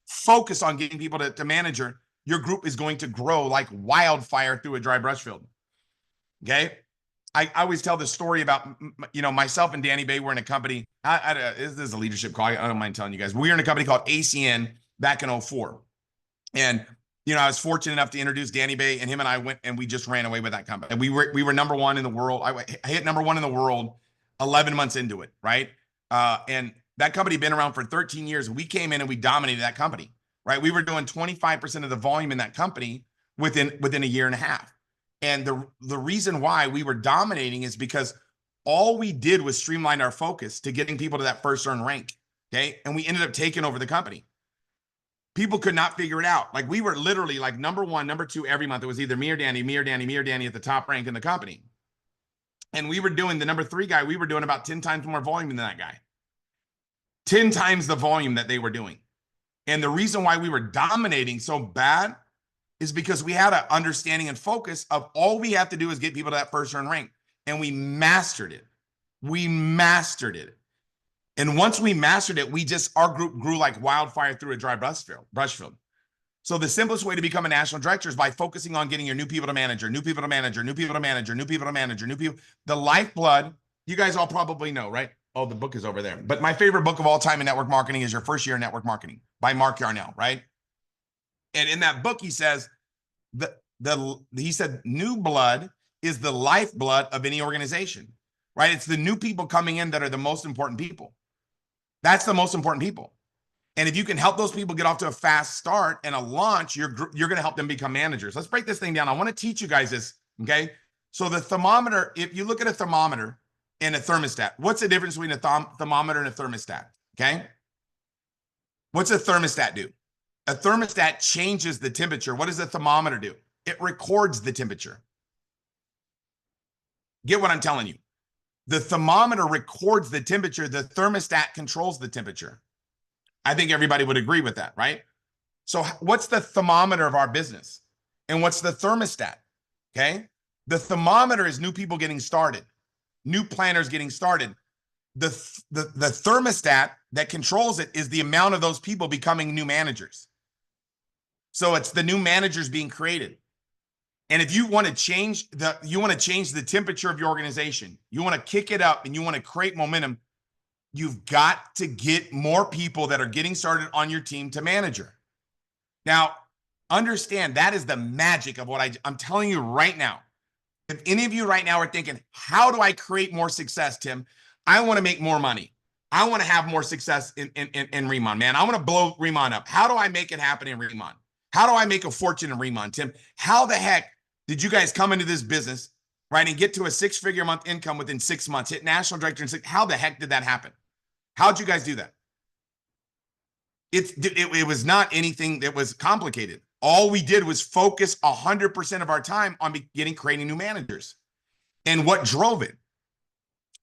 focused on getting people to manager, your group is going to grow like wildfire through a dry brush field. Okay. I always tell this story about, myself and Danny Bay were in a company. This is a leadership call. I don't mind telling you guys. We were in a company called ACN back in 2004. And, I was fortunate enough to introduce Danny Bay, and him and I went and we just ran away with that company. And we were number 1 in the world. I hit number 1 in the world 11 months into it. Right. And that company had been around for 13 years. We came in and we dominated that company. Right. We were doing 25% of the volume in that company within a year and a half. And the reason why we were dominating is because all we did was streamline our focus to getting people to that first earn rank. Okay. And we ended up taking over the company. People could not figure it out. Like we were literally like number one, number two every month. It was either me or Danny, me or Danny, me or Danny at the top rank in the company. And we were doing the number three guy, we were doing about 10 times more volume than that guy. 10 times the volume that they were doing. And the reason why we were dominating so bad is because we had an understanding and focus of all we have to do is get people to that first turn rank. And we mastered it. We mastered it. And once we mastered it, our group grew like wildfire through a dry brush field. So the simplest way to become a national director is by focusing on getting your new people to manager, new people to manager, new people to manager, new people to manager, new people. The lifeblood, you guys all probably know, right? Oh, the book is over there. But my favorite book of all time in network marketing is Your First Year in Network Marketing by Mark Yarnell, right? And in that book, he says, he said, new blood is the lifeblood of any organization, right? It's the new people coming in that are the most important people. That's the most important people. And if you can help those people get off to a fast start and a launch, you're going to help them become managers. Let's break this thing down. I want to teach you guys this, okay? So the thermometer, if you look at a thermometer and a thermostat, what's the difference between a thermometer and a thermostat, okay? What's a thermostat do? A thermostat changes the temperature. What does a thermometer do? It records the temperature. Get what I'm telling you? The thermometer records the temperature. The thermostat controls the temperature. I think everybody would agree with that, right? So what's the thermometer of our business? And what's the thermostat? Okay. The thermometer is new people getting started, new planners getting started. The thermostat that controls it is the amount of those people becoming new managers. So it's the new managers being created. And if you want to change the temperature of your organization, you want to kick it up and you want to create momentum, you've got to get more people that are getting started on your team to manager. Now, understand that is the magic of what I'm telling you right now. If any of you right now are thinking, how do I create more success, Tim? I want to make more money. I want to have more success in RIMAN, man. I want to blow RIMAN up. How do I make it happen in RIMAN? How do I make a fortune in RIMAN, Tim? How the heck did you guys come into this business, right, and get to a six-figure a month income within 6 months, hit national director in 6? How the heck did that happen? How'd you guys do that? It was not anything that was complicated. All we did was focus 100% of our time on creating new managers. And what drove it?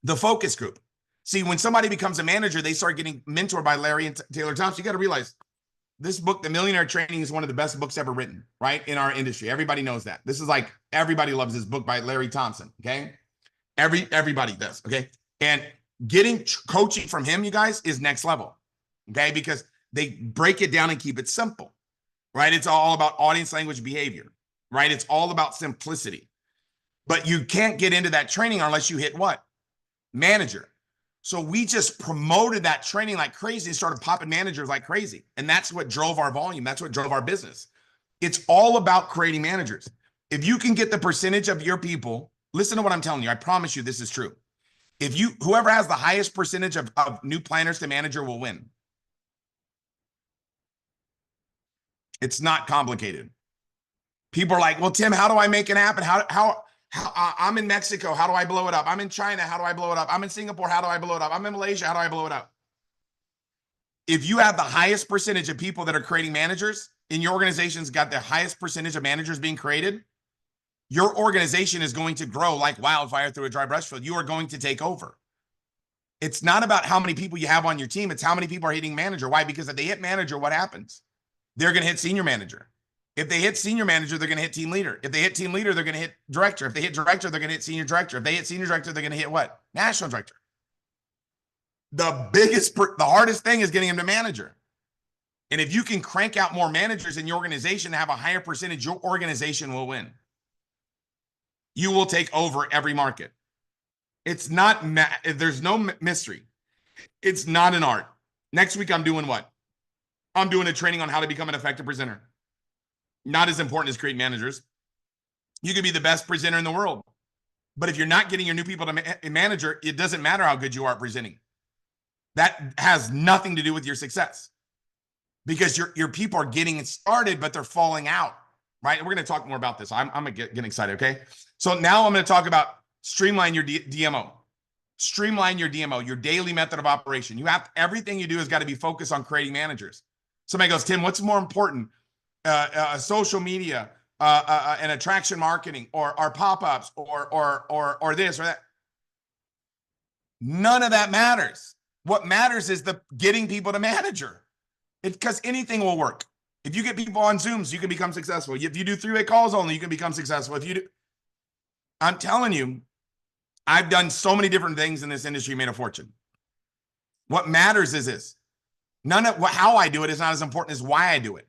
The focus group. See, when somebody becomes a manager, they start getting mentored by Larry and Taylor Thompson. You got to realize this book, The Millionaire Training, is one of the best books ever written, right? In our industry. Everybody knows that. This is like, everybody loves this book by Larry Thompson, okay? Everybody does, okay? And getting coaching from him, you guys, is next level, okay? Because they break it down and keep it simple, right? It's all about audience language behavior, right? It's all about simplicity. But you can't get into that training unless you hit what? Manager. So we just promoted that training like crazy and started popping managers like crazy. And that's what drove our volume. That's what drove our business. It's all about creating managers. If you can get the percentage of your people, listen to what I'm telling you. I promise you this is true. Whoever has the highest percentage of new planners to manager will win. It's not complicated. People are like, well, Tim, how do I make it happen? How I'm in Mexico. How do I blow it up? I'm in China. How do I blow it up? I'm in Singapore. How do I blow it up? I'm in Malaysia. How do I blow it up? If you have the highest percentage of people that are creating managers and your organization's got the highest percentage of managers being created, your organization is going to grow like wildfire through a dry brush field. You are going to take over. It's not about how many people you have on your team. It's how many people are hitting manager. Why? Because if they hit manager, what happens? They're going to hit senior manager. If they hit senior manager, they're going to hit team leader. If they hit team leader, they're going to hit director. If they hit director, they're going to hit senior director. If they hit senior director, they're going to hit what? National director. The hardest thing is getting them to manager. And if you can crank out more managers in your organization to have a higher percentage, your organization will win. You will take over every market. It's not, there's no mystery. It's not an art. Next week, I'm doing what? I'm doing a training on how to become an effective presenter. Not as important as create managers. You could be the best presenter in the world. But if you're not getting your new people to manager, it doesn't matter how good you are at presenting. That has nothing to do with your success. Because your people are getting it started, but they're falling out, right? And we're going to talk more about this. I'm going to get excited, okay? So now I'm going to talk about streamline your DMO. Streamline your DMO, your daily method of operation. Everything you do has got to be focused on creating managers. Somebody goes, Tim, what's more important? Social media, and attraction marketing, or pop-ups, or this or that. None of that matters. What matters is the getting people to manager. Because anything will work. If you get people on Zooms, you can become successful. If you do 3-way calls only, you can become successful. If you do, I'm telling you, I've done so many different things in this industry, made a fortune. What matters is this. None of how I do it is not as important as why I do it.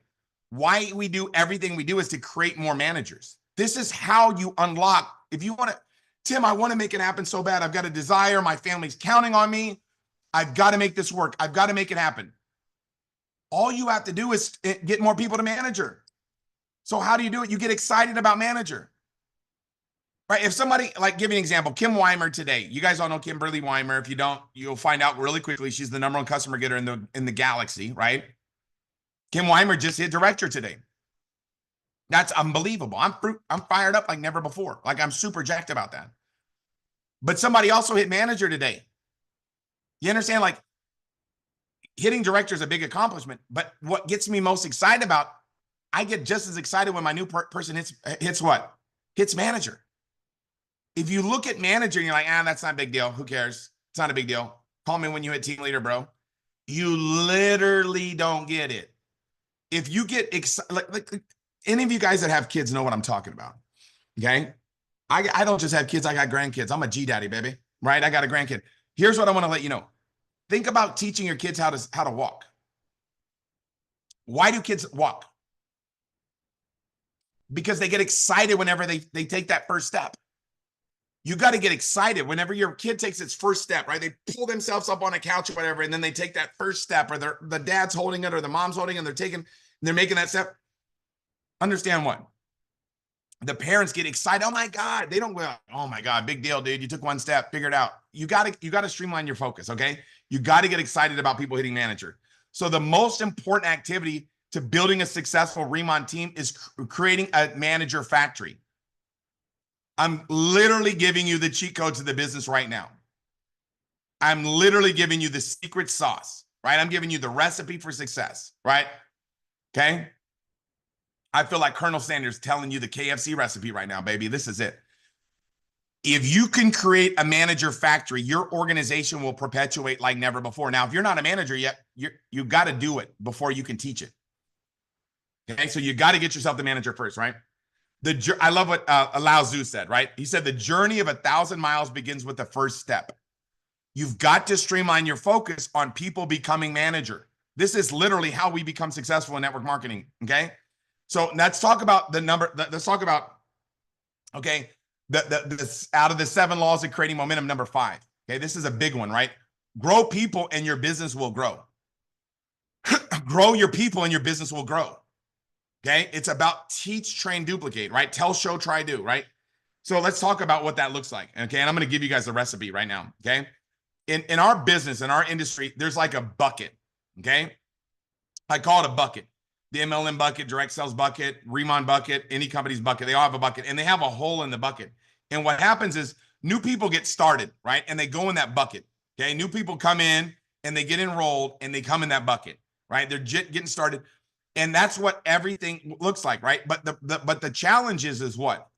Why we do everything we do is to create more managers. This is how you unlock. If you want to, Tim, I want to make it happen so bad. I've got a desire. My family's counting on me. I've got to make this work. I've got to make it happen. All you have to do is get more people to manager. So how do you do it? You get excited about manager. Right? If somebody, like, give me an example, Kim Weimer today. You guys all know Kimberly Weimer. If you don't, you'll find out really quickly. She's the #1 customer getter in the galaxy, right? Kim Weimer just hit director today. That's unbelievable. I'm fired up like never before. Like, I'm super jacked about that. But somebody also hit manager today. You understand? Like, hitting director is a big accomplishment. But what gets me most excited about, I get just as excited when my new person hits what? Hits manager. If you look at manager and you're like, that's not a big deal. Who cares? It's not a big deal. Call me when you hit team leader, bro. You literally don't get it. If you get excited, like any of you guys that have kids know what I'm talking about. Okay. I don't just have kids. I got grandkids. I'm a G daddy, baby. Right. I got a grandkid. Here's what I want to let you know. Think about teaching your kids how to walk. Why do kids walk? Because they get excited whenever they take that first step. You got to get excited whenever your kid takes its first step, right? They pull themselves up on a couch or whatever, and then they take that first step, or the dad's holding it or the mom's holding it, and they're making that step. Understand what? The parents get excited. Oh my God. They don't go, oh my God, big deal, dude. You took one step, figure it out. You got to streamline your focus. Okay. You got to get excited about people hitting manager. So the most important activity to building a successful RIMAN team is creating a manager factory. I'm literally giving you the cheat code to the business right now. I'm literally giving you the secret sauce, right? I'm giving you the recipe for success, right? Okay. I feel like Colonel Sanders telling you the KFC recipe right now, baby. This is it. If you can create a manager factory, your organization will perpetuate like never before. Now, if you're not a manager yet, you've got to do it before you can teach it. Okay. So you got to get yourself the manager first, right? I love what Lao Tzu said, right? He said, the journey of 1,000 miles begins with the first step. You've got to streamline your focus on people becoming manager. This is literally how we become successful in network marketing, okay? So let's talk about the number. Let's talk about, okay, the out of the 7 laws of creating momentum, number 5. Okay, this is a big one, right? Grow people and your business will grow. Grow your people and your business will grow. Okay, it's about teach, train, duplicate, right? Tell, show, try, do, right? So let's talk about what that looks like. Okay, and I'm going to give you guys the recipe right now. Okay, in our business, in our industry, there's like a bucket. Okay, I call it a bucket. The MLM bucket, direct sales bucket, RIMAN bucket, any company's bucket. They all have a bucket, and they have a hole in the bucket. And what happens is new people get started, right? And they go in that bucket. Okay, new people come in and they get enrolled and they come in that bucket, right? They're getting started. And that's what everything looks like, right? But the challenge is what?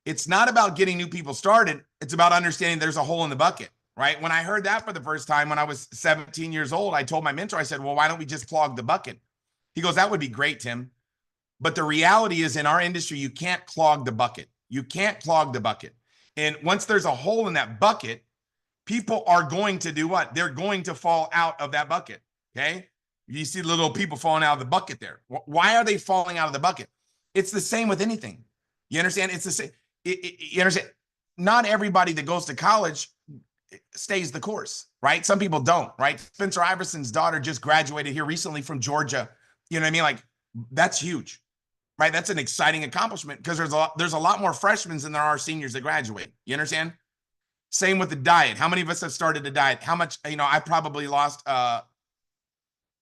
It's not about getting new people started. It's about understanding there's a hole in the bucket, right? When I heard that for the first time when I was 17 years old, I told my mentor, I said, well, why don't we just clog the bucket? He goes, that would be great, Tim. But the reality is in our industry, you can't clog the bucket. You can't clog the bucket. And once there's a hole in that bucket, people are going to do what? They're going to fall out of that bucket, okay? You see little people falling out of the bucket there. Why are they falling out of the bucket? It's the same with anything. You understand? It's the same. You understand? Not everybody that goes to college stays the course, right? Some people don't, right? Spencer Iverson's daughter just graduated here recently from Georgia. You know what I mean? Like, that's huge, right? That's an exciting accomplishment because there's a lot more freshmen than there are seniors that graduate. You understand? Same with the diet. How many of us have started a diet? How much, I probably lost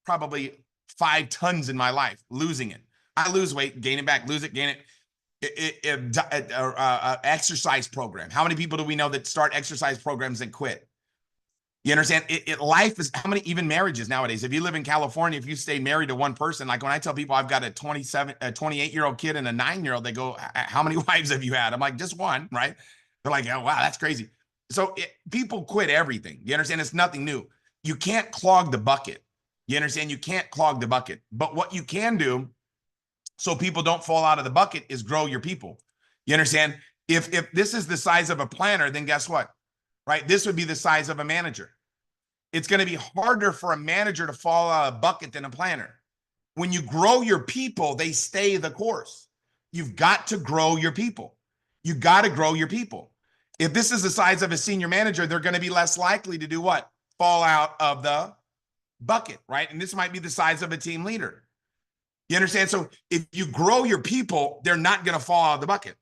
probably 5 tons in my life, losing it. I lose weight, gain it back, lose it, gain it. Exercise program. How many people do we know that start exercise programs and quit? You understand? Life is how many, even marriages nowadays. If you live in California, if you stay married to one person, like when I tell people I've got a 28-year-old kid and a 9-year-old, they go, how many wives have you had? I'm like, just one, right? They're like, oh, wow, that's crazy. So people quit everything. You understand? It's nothing new. You can't clog the bucket. You understand? You can't clog the bucket. But what you can do so people don't fall out of the bucket is grow your people. You understand? If this is the size of a planner, then guess what? Right? This would be the size of a manager. It's going to be harder for a manager to fall out of a bucket than a planner. When you grow your people, they stay the course. You've got to grow your people. You got to grow your people. If this is the size of a senior manager, they're going to be less likely to do what? Fall out of the bucket, right? And this might be the size of a team leader. You understand? So if you grow your people, they're not going to fall out of the bucket.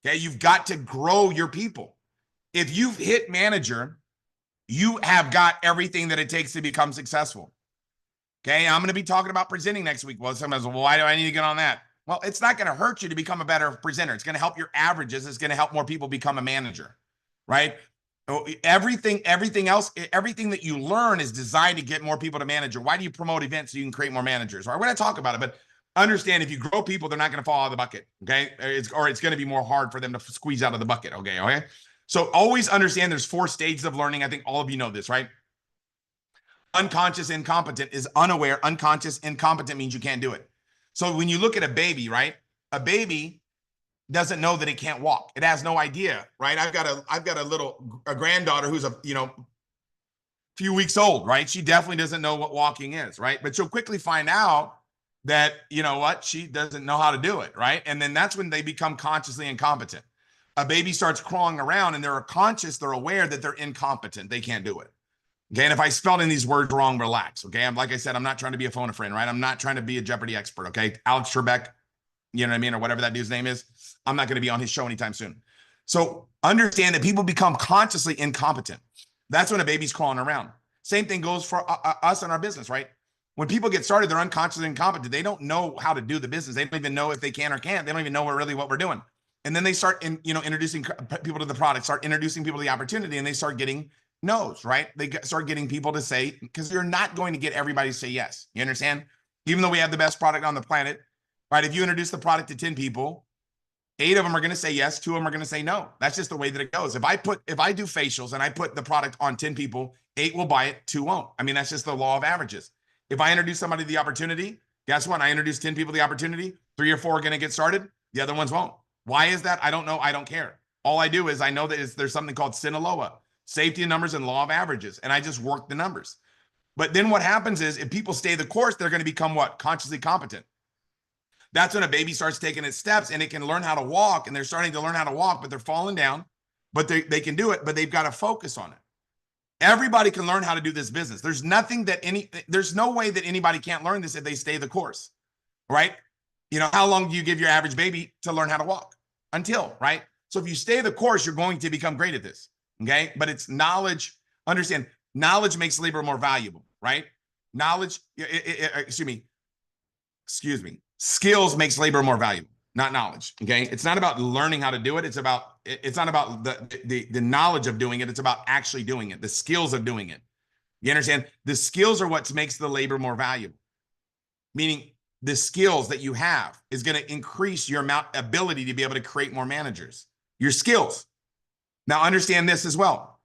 Okay. You've got to grow your people. If you've hit manager, you have got everything that it takes to become successful. Okay. I'm going to be talking about presenting next week. Well, somebody's like, well, why do I need to get on that? Well, it's not going to hurt you to become a better presenter. It's going to help your averages. It's going to help more people become a manager, right? Everything else, everything that you learn is designed to get more people to manager. Why do you promote events so you can create more managers? Right? We're going to talk about it, but understand if you grow people, they're not going to fall out of the bucket. Okay. It's going to be more hard for them to squeeze out of the bucket. Okay. Okay. So always understand there's 4 stages of learning. I think all of you know this, right? Unconscious incompetent is unaware. Unconscious incompetent means you can't do it. So when you look at a baby, right? A baby doesn't know that it can't walk. It has no idea, right? I've got a granddaughter who's a few weeks old, right? She definitely doesn't know what walking is, right? But she'll quickly find out that, you know what, she doesn't know how to do it, right? And then that's when they become consciously incompetent. A baby starts crawling around and they're conscious, they're aware that they're incompetent. They can't do it. Okay. And if I spelled in these words wrong, relax. Okay. Like I said, I'm not trying to be a phone a friend, right? I'm not trying to be a Jeopardy expert. Okay. Alex Trebek, you know what I mean? Or whatever that dude's name is. I'm not going to be on his show anytime soon. So understand that people become consciously incompetent. That's when a baby's crawling around. Same thing goes for us in our business, right? When people get started, they're unconsciously incompetent. They don't know how to do the business. They don't even know if they can or can't. They don't even know what we're doing. And then they start introducing people to the product, start introducing people to the opportunity, and they start getting no's, right? They start getting people to say, because you're not going to get everybody to say yes. You understand? Even though we have the best product on the planet, right? If you introduce the product to 10 people, 8 of them are going to say yes, 2 of them are going to say no. That's just the way that it goes. If I do facials and I put the product on 10 people, 8 will buy it, 2 won't. I mean, that's just the law of averages. If I introduce somebody to the opportunity, guess what? I introduce 10 people to the opportunity, 3 or 4 are going to get started. The other ones won't. Why is that? I don't know. I don't care. All I do is I know that there's something called Sinaloa, safety in numbers and law of averages. And I just work the numbers. But then what happens is if people stay the course, they're going to become what? Consciously competent. That's when a baby starts taking its steps and it can learn how to walk, and they're starting to learn how to walk, but they're falling down, but they can do it, but they've got to focus on it. Everybody can learn how to do this business. There's no way that anybody can't learn this if they stay the course, right? You know, how long do you give your average baby to learn how to walk? Until, right? So if you stay the course, you're going to become great at this, okay? But it's knowledge. Understand, knowledge makes labor more valuable, right? Knowledge, excuse me. Skills makes labor more valuable, not knowledge, okay? It's not about learning how to do it. It's not about the knowledge of doing it. It's about actually doing it, the skills of doing it. You understand? The skills are what makes the labor more valuable, meaning the skills that you have is going to increase your ability to be able to create more managers. Your skills. Now, understand this as well.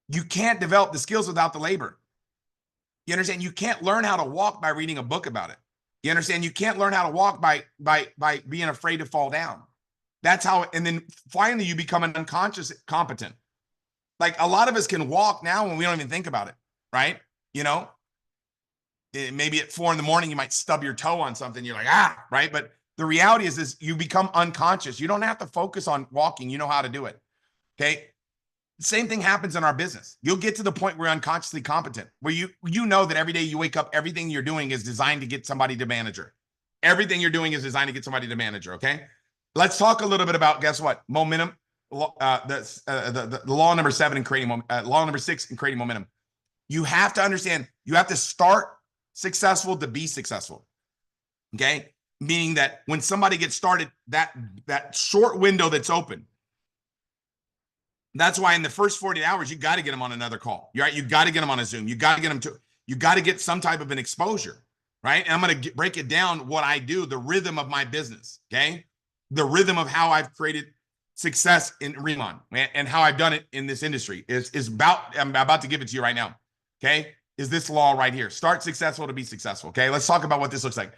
You can't develop the skills without the labor. You understand? You can't learn how to walk by reading a book about it. You understand? You can't learn how to walk by being afraid to fall down. That's how, and then finally you become an unconscious competent. Like a lot of us can walk now when we don't even think about it, right? You know, maybe at 4 a.m, you might stub your toe on something. You're like, right? But the reality is you become unconscious. You don't have to focus on walking. You know how to do it. Okay. Same thing happens in our business. You'll get to the point where you're unconsciously competent, where you know that every day you wake up, everything you're doing is designed to get somebody to manager. Everything you're doing is designed to get somebody to manager. Okay. Let's talk a little bit about, guess what? Momentum. The law number 7 in creating law number 6 in creating momentum. You have to understand, you have to start successful to be successful. Okay. Meaning that when somebody gets started, that short window that's open, That's why in the first 48 hours, you got to get them on another call. You're right. You got to get them on a Zoom. You got to get them to, you got to get some type of an exposure, right? And I'm going to break it down what I do, the rhythm of my business, okay? The rhythm of how I've created success in RIMAN and how I've done it in this industry is about, I'm about to give it to you right now, okay? Is this law right here. Start successful to be successful, okay? Let's talk about what this looks like.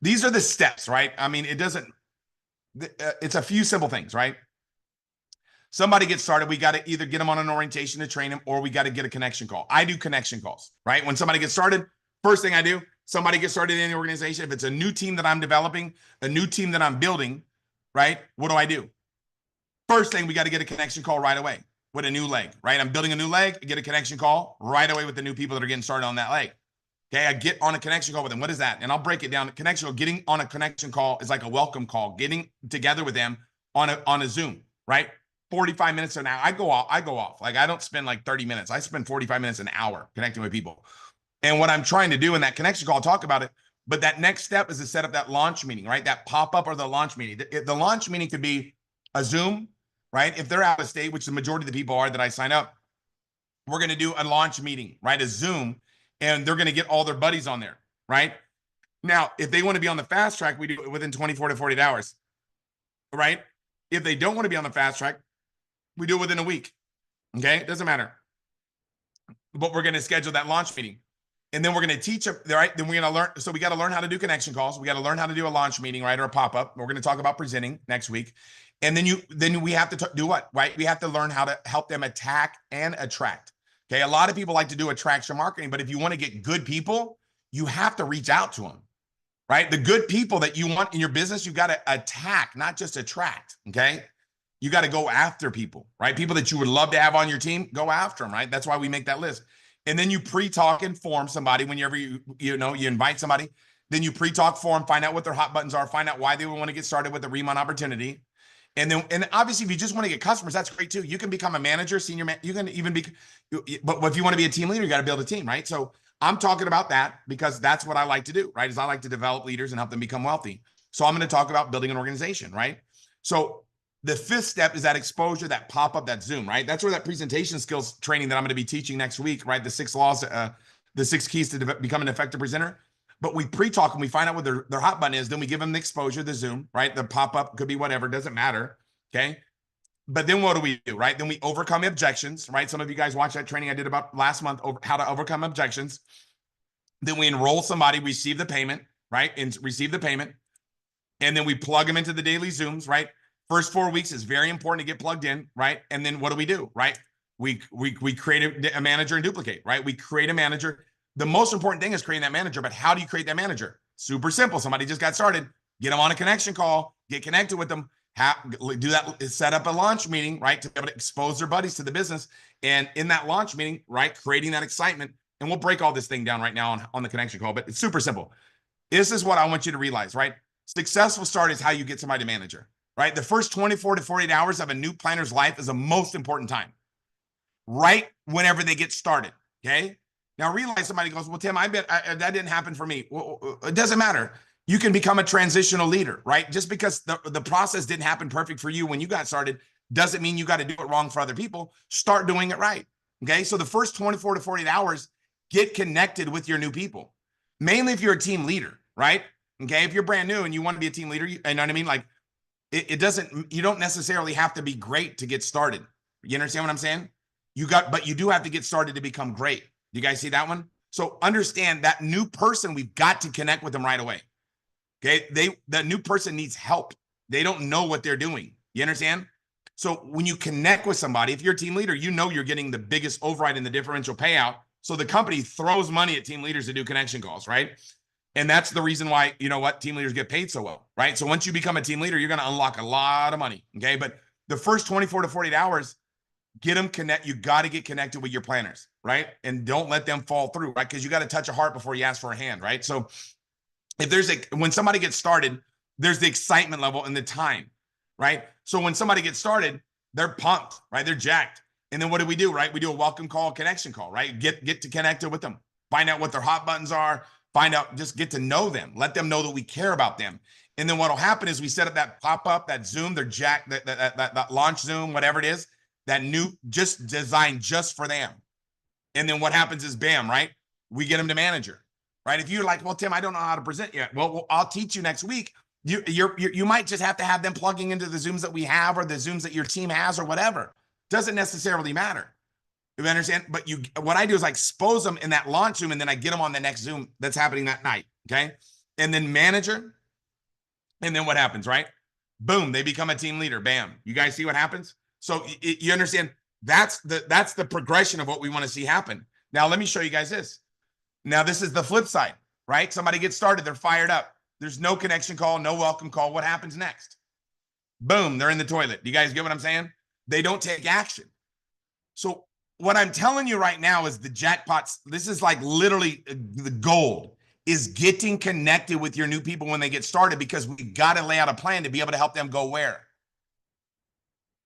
These are the steps, right? I mean, it doesn't, it's a few simple things, right? Somebody gets started, we got to either get them on an orientation to train them, or we got to get a connection call. I do connection calls, right? When somebody gets started, first thing I do, somebody gets started in the organization. If it's a new team that I'm developing, a new team that I'm building, right? What do? First thing, we got to get a connection call right away with a new leg, right? I'm building a new leg, get a connection call right away with the new people that are getting started on that leg. Okay, I get on a connection call with them. What is that? And I'll break it down. Connection call, getting on a connection call is like a welcome call, getting together with them on a Zoom, right? 45 minutes an hour. I go off. Like, I don't spend like 30 minutes. I spend 45 minutes an hour connecting with people. And what I'm trying to do in that connection call, I'll talk about it. But that next step is to set up that launch meeting, right? That pop-up or the launch meeting. The launch meeting could be a Zoom, right? If they're out of state, which the majority of the people are that I sign up, we're going to do a launch meeting, right? A Zoom, and they're going to get all their buddies on there, right? Now, if they want to be on the fast track, we do it within 24 to 48 hours, right? If they don't want to be on the fast track, we do it within a week. Okay, it doesn't matter. But we're going to schedule that launch meeting. And then we're going to teach them, right? Then we're going to learn. So we got to learn how to do connection calls. We got to learn how to do a launch meeting, right? Or a pop-up. We're going to talk about presenting next week. And then we have to do what, right? We have to learn how to help them attack and attract. Okay, a lot of people like to do attraction marketing, but if you want to get good people, you have to reach out to them, right? The good people that you want in your business, you got to attack, not just attract, okay? You got to go after people, right? People that you would love to have on your team, go after them, right? That's why we make that list. And then you pre-talk and form somebody whenever you invite somebody. Then you pre-talk form, find out what their hot buttons are, find out why they would want to get started with the RIMAN opportunity. And obviously, if you just want to get customers, that's great too. You can become a manager, senior man. You can even be, but if you want to be a team leader, you got to build a team, right? So I'm talking about that because that's what I like to do, right? Is I like to develop leaders and help them become wealthy. So I'm going to talk about building an organization, right? So the fifth step is that exposure, that pop-up, that Zoom, right? That's where that presentation skills training that I'm going to be teaching next week, right? The 6 laws, the 6 keys to become an effective presenter. But we pre-talk and we find out what their hot button is. Then we give them the exposure, the Zoom, right? The pop-up could be whatever, doesn't matter, okay? But then what do, right? Then we overcome objections, right? Some of you guys watched that training I did about last month, over how to overcome objections. Then we enroll somebody, receive the payment, right? And receive the payment. And then we plug them into the daily Zooms, right? First 4 weeks is very important to get plugged in, right? And then what do, right? We create a manager and duplicate, right? We create a manager. The most important thing is creating that manager, but how do you create that manager? Super simple. Somebody just got started, get them on a connection call, get connected with them, do that, set up a launch meeting, right? To be able to expose their buddies to the business. And in that launch meeting, right, creating that excitement. And we'll break all this thing down right now on the connection call, but it's super simple. This is what I want you to realize, right? Successful start is how you get somebody to manager, right? The first 24 to 48 hours of a new planner's life is the most important time, right? Whenever they get started, okay? Now realize somebody goes, well, Tim, I bet that didn't happen for me. Well, it doesn't matter. You can become a transitional leader, right? Just because the process didn't happen perfect for you when you got started doesn't mean you got to do it wrong for other people. Start doing it right, okay? So the first 24 to 48 hours, get connected with your new people. Mainly if you're a team leader, right? Okay, if you're brand new and you want to be a team leader, you know what I mean? Like, you don't necessarily have to be great to get started. You understand what I'm saying? But you do have to get started to become great. You guys see that one? So understand that new person, we've got to connect with them right away. Okay, that new person needs help. They don't know what they're doing. You understand? So when you connect with somebody, if you're a team leader, you know you're getting the biggest override in the differential payout. So the company throws money at team leaders to do connection calls, right? And that's the reason why, you know what, team leaders get paid so well, right? So once you become a team leader, you're going to unlock a lot of money, okay? But the first 24 to 48 hours, get them connect. You got to get connected with your planners, right? And don't let them fall through, right? Because you got to touch a heart before you ask for a hand, right? So when somebody gets started, there's the excitement level and the time, right? So when somebody gets started, they're pumped, right? They're jacked. And then what do, right? We do a welcome call, connection call, right? Get to connected with them, find out what their hot buttons are, just get to know them, let them know that we care about them. And then what'll happen is we set up that pop-up, that Zoom, their that launch Zoom, whatever it is. that new, just designed just for them. And then what happens is, bam, right? We get them to manager, right? If you're like, well, Tim, I don't know how to present yet. Well, I'll teach you next week. You might just have to have them plugging into the Zooms that we have or the Zooms that your team has or whatever. Doesn't necessarily matter. You understand? But what I do is I expose them in that launch Zoom, and then I get them on the next Zoom that's happening that night. Okay. And then manager. And then what happens, right? Boom, they become a team leader. Bam. You guys see what happens? So you understand that's the progression of what we want to see happen. Now, let me show you guys this. Now, this is the flip side, right? Somebody gets started. They're fired up. There's no connection call, no welcome call. What happens next? Boom, they're in the toilet. Do you guys get what I'm saying? They don't take action. So what I'm telling you right now is the jackpots. This is like literally the gold is getting connected with your new people when they get started, because we got to lay out a plan to be able to help them go where?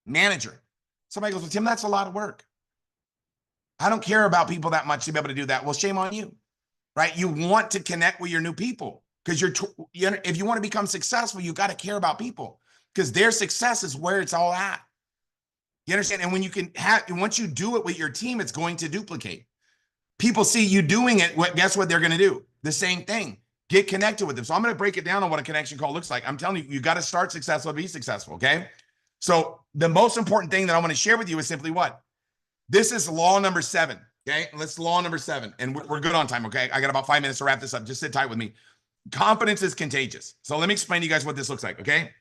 Manager. Somebody goes, well, Tim, that's a lot of work. I don't care about people that much to be able to do that. Well, shame on you, right? You want to connect with your new people because if you want to become successful, you got to care about people because their success is where it's all at. You understand? And when you can once you do it with your team, it's going to duplicate. People see you doing it. Guess what they're going to do? The same thing. Get connected with them. So I'm going to break it down on what a connection call looks like. I'm telling you, you got to start successful to be successful. Okay. So the most important thing that I want to share with you is simply what? This is law number 7. Okay. Let's law number 7. And we're good on time. Okay. I got about 5 minutes to wrap this up. Just sit tight with me. Confidence is contagious. So let me explain to you guys what this looks like. Okay.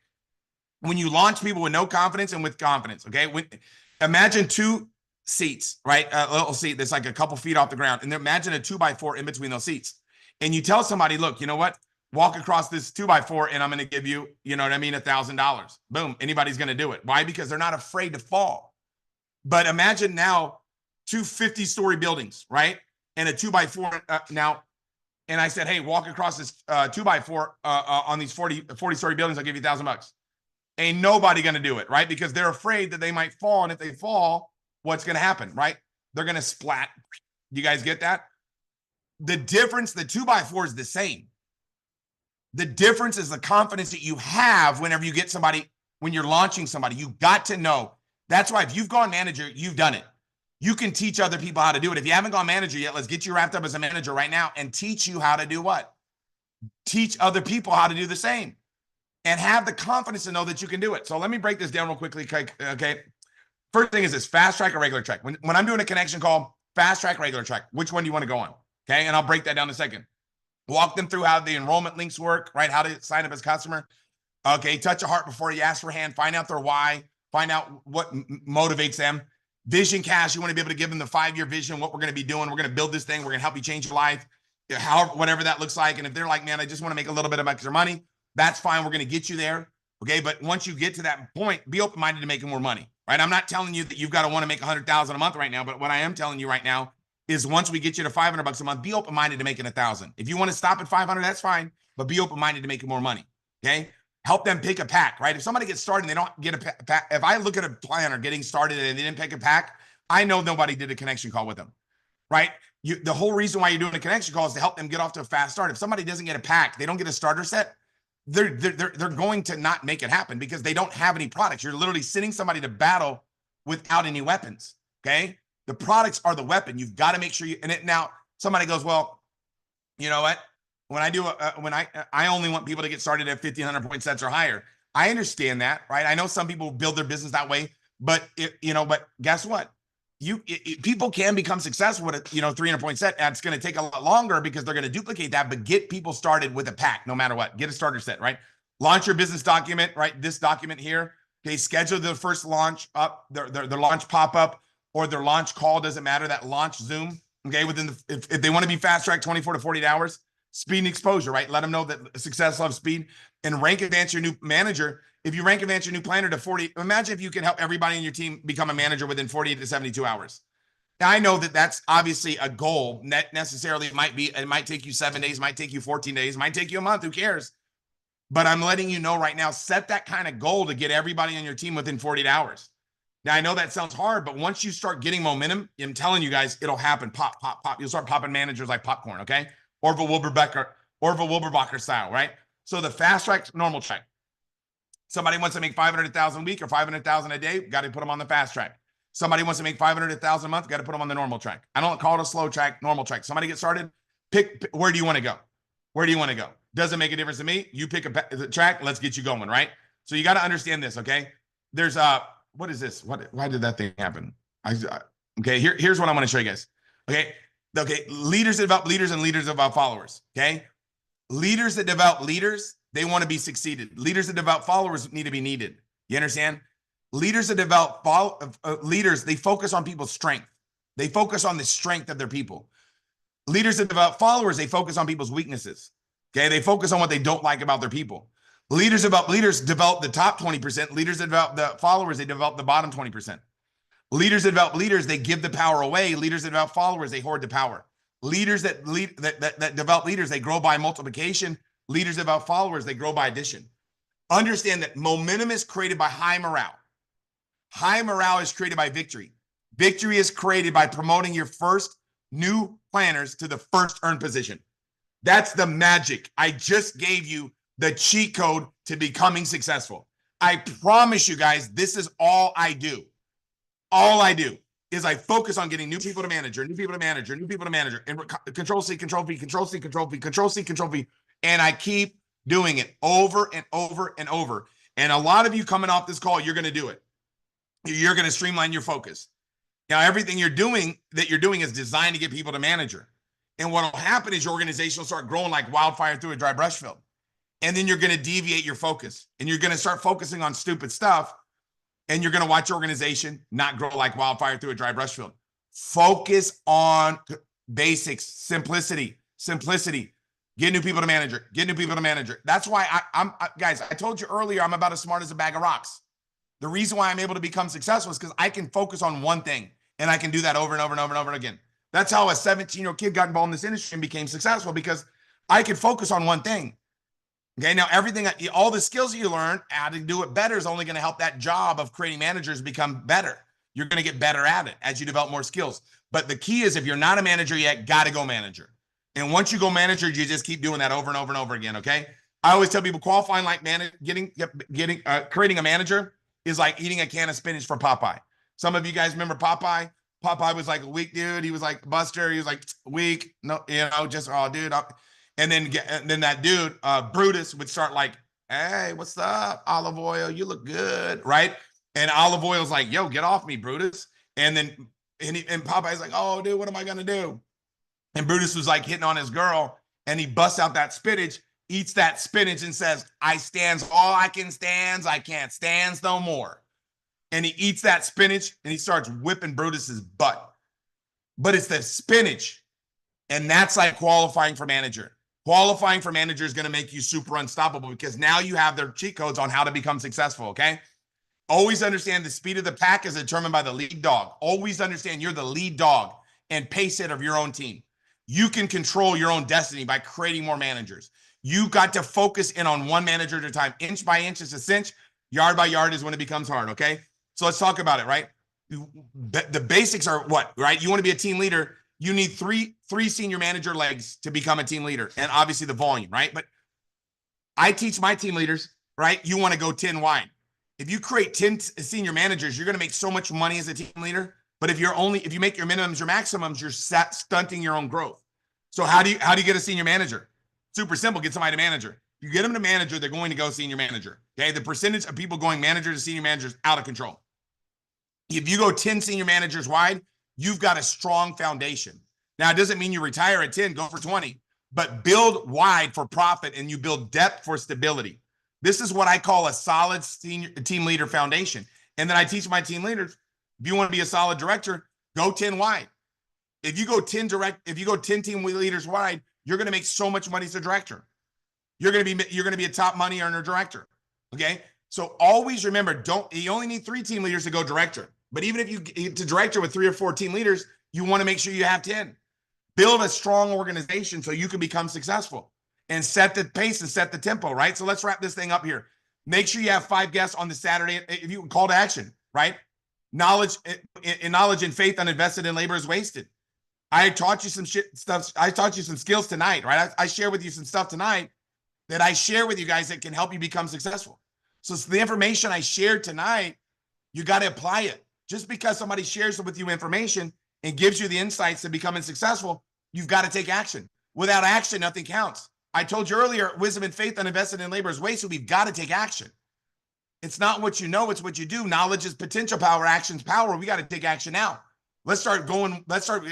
When you launch people with no confidence and with confidence. Okay. Imagine 2 seats, right? A little seat that's like a couple feet off the ground. And then imagine a 2x4 in between those seats. And you tell somebody, look, you know what? Walk across this 2x4 and I'm going to give you, you know what I mean? $1,000. Boom. Anybody's going to do it. Why? Because they're not afraid to fall. But imagine now 2 50-story buildings, right? And a 2x4 now. And I said, hey, walk across this 2x4 on these 40-story buildings. I'll give you $1,000. Ain't nobody going to do it, right? Because they're afraid that they might fall. And if they fall, what's going to happen, right? They're going to splat. You guys get that? The difference, the 2x4 is the same. The difference is the confidence that you have whenever you get somebody, when you're launching somebody. You got to know. That's why if you've gone manager, you've done it. You can teach other people how to do it. If you haven't gone manager yet, let's get you wrapped up as a manager right now and teach you how to do what? Teach other people how to do the same and have the confidence to know that you can do it. So let me break this down real quickly. Okay. First thing is this: fast track or regular track. When I'm doing a connection call, fast track, regular track, which one do you want to go on? Okay. And I'll break that down in a second. Walk them through how the enrollment links work, right? How to sign up as a customer. Okay. Touch a heart before you ask for a hand. Find out their why. Find out what motivates them. Vision cash. You want to be able to give them the 5-year vision, what we're going to be doing. We're going to build this thing. We're going to help you change your life, however, whatever that looks like. And if they're like, man, I just want to make a little bit of extra money, that's fine. We're going to get you there. Okay. But once you get to that point, be open-minded to making more money, right? I'm not telling you that you've got to want to make 100,000 a month right now. But what I am telling you right now is once we get you to $500 a month, be open-minded to making 1,000. If you want to stop at 500, that's fine, but be open-minded to making more money. Okay. Help them pick a pack, right? If somebody gets started and they don't get a pack, if I look at a planner getting started and they didn't pick a pack, I know nobody did a connection call with them, right? The whole reason why you're doing a connection call is to help them get off to a fast start. If somebody doesn't get a pack, they don't get a starter set, they're going to not make it happen because they don't have any products. You're literally sending somebody to battle without any weapons, okay? The products are the weapon. You've got to make sure you, and now somebody goes, well, you know what? When I do, I only want people to get started at 1,500 point sets or higher. I understand that, right? I know some people build their business that way, but but guess what? People can become successful with a 300 point set. And it's going to take a lot longer because they're going to duplicate that, but get people started with a pack, no matter what. Get a starter set, right? Launch your business document, right? This document here. Okay, schedule the first launch up, their launch pop-up or their launch call, doesn't matter, that launch Zoom. Okay, if they want to be fast track 24 to 48 hours, speed and exposure, right? Let them know that success loves speed. And rank advance your new manager. If you rank advance your new planner to 40, imagine if you can help everybody in your team become a manager within 48 to 72 hours. Now, I know that that's obviously a goal. Necessarily, it might take you 7 days, might take you 14 days, might take you a month, who cares? But I'm letting you know right now, set that kind of goal to get everybody on your team within 48 hours. Now, I know that sounds hard, but once you start getting momentum, I'm telling you guys, it'll happen. Pop, pop, pop. You'll start popping managers like popcorn, okay? Orville Wilberbacher style, right? So the fast track, normal track. Somebody wants to make 500,000 a week or 500,000 a day, got to put them on the fast track. Somebody wants to make 500,000 a month, got to put them on the normal track. I don't call it a slow track, normal track. Somebody get started, pick where do you want to go? Where do you want to go? Doesn't make a difference to me. You pick the track, let's get you going, right? So you got to understand this, okay? There's what is this? Why did that thing happen? Okay, here's what I'm going to show you guys. Okay, leaders that develop leaders and leaders that develop followers, okay? Leaders that develop leaders, they want to be succeeded. Leaders that develop followers need to be needed. You understand? Leaders that develop leaders, they focus on people's strength. They focus on the strength of their people. Leaders that develop followers, they focus on people's weaknesses. Okay, they focus on what they don't like about their people. Leaders develop the top 20%. Leaders that develop the followers, they develop the bottom 20%. Leaders that develop leaders, they give the power away. Leaders that develop followers, they hoard the power. Leaders that develop leaders, they grow by multiplication. Leaders that develop followers, they grow by addition. Understand that momentum is created by high morale. High morale is created by victory. Victory is created by promoting your first new planners to the first earned position. That's the magic. I just gave you the cheat code to becoming successful. I promise you guys, this is all I do. All I do is I focus on getting new people to manager, new people to manager, new people to manager, and control C, control V, control C, control V, control C, control V. And I keep doing it over and over and over. And a lot of you coming off this call, you're going to do it. You're going to streamline your focus. Now, everything you're doing is designed to get people to manager. And what will happen is your organization will start growing like wildfire through a dry brush field. And then you're going to deviate your focus. And you're going to start focusing on stupid stuff. And you're going to watch your organization not grow like wildfire through a dry brush field. Focus on basics, simplicity. Get new people to manager. That's why guys, I told you earlier, I'm about as smart as a bag of rocks. The reason why I'm able to become successful is because I can focus on one thing, and I can do that over and over and over and over again. That's how a 17-year-old kid got involved in this industry and became successful, because I could focus on one thing. Okay, now all the skills that you learn, how to do it better, is only going to help that job of creating managers become better. You're going to get better at it as you develop more skills. But the key is, if you're not a manager yet, got to go manager. And once you go manager, you just keep doing that over and over and over again. Okay, I always tell people, qualifying like creating a manager is like eating a can of spinach for Popeye. Some of you guys remember Popeye. Popeye was like a weak dude. He was like Buster. He was like weak. No, just, oh, dude. And then that dude, Brutus, would start like, hey, what's up, Olive Oil? You look good, right? And Olive Oil's like, yo, get off me, Brutus. And then and Popeye's like, oh, dude, what am I gonna do? And Brutus was like hitting on his girl, and he busts out that spinach, eats that spinach, and says, I stands all I can stands, I can't stands no more. And he eats that spinach, and he starts whipping Brutus's butt. But it's the spinach. And that's like qualifying for manager. Qualifying for manager is going to make you super unstoppable, because now you have their cheat codes on how to become successful, okay? Always understand the speed of the pack is determined by the lead dog. Always understand you're the lead dog and pace it of your own team. You can control your own destiny by creating more managers. You got to focus in on one manager at a time. Inch by inch is a cinch. Yard by yard is when it becomes hard, okay? So let's talk about it, right? The basics are what, right? You want to be a team leader. You need three senior manager legs to become a team leader, and obviously the volume, right? But I teach my team leaders, right? You want to go 10 wide. If you create 10 senior managers, you're going to make so much money as a team leader. But if you make your minimums, your maximums, you're stunting your own growth. So how do you get a senior manager? Super simple. Get somebody to manager. You get them to manager, they're going to go senior manager. Okay. The percentage of people going manager to senior manager is out of control. If you go 10 senior managers wide, you've got a strong foundation. Now, it doesn't mean you retire at 10, go for 20, but build wide for profit, and you build depth for stability. This is what I call a solid senior team leader foundation. And then I teach my team leaders, if you want to be a solid director, go 10 wide. If you go 10 team leaders wide, you're going to make so much money as a director. You're going to be a top money earner director. Okay. So always remember, you only need 3 team leaders to go director. But even if you get to director with 3 or 4 team leaders, you want to make sure you have 10. Build a strong organization so you can become successful, and set the pace and set the tempo, right? So let's wrap this thing up here. Make sure you have 5 guests on the Saturday. If you call to action, right? Knowledge and faith uninvested in labor is wasted. I taught you some stuff. I taught you some skills tonight, right? I share with you some stuff tonight that I share with you guys that can help you become successful. So the information I shared tonight, you got to apply it. Just because somebody shares with you information and gives you the insights to becoming successful, you've got to take action. Without action, nothing counts. I told you earlier, wisdom and faith uninvested in labor is waste, so we've got to take action. It's not what you know, it's what you do. Knowledge is potential power, action's power. We got to take action now. Let's start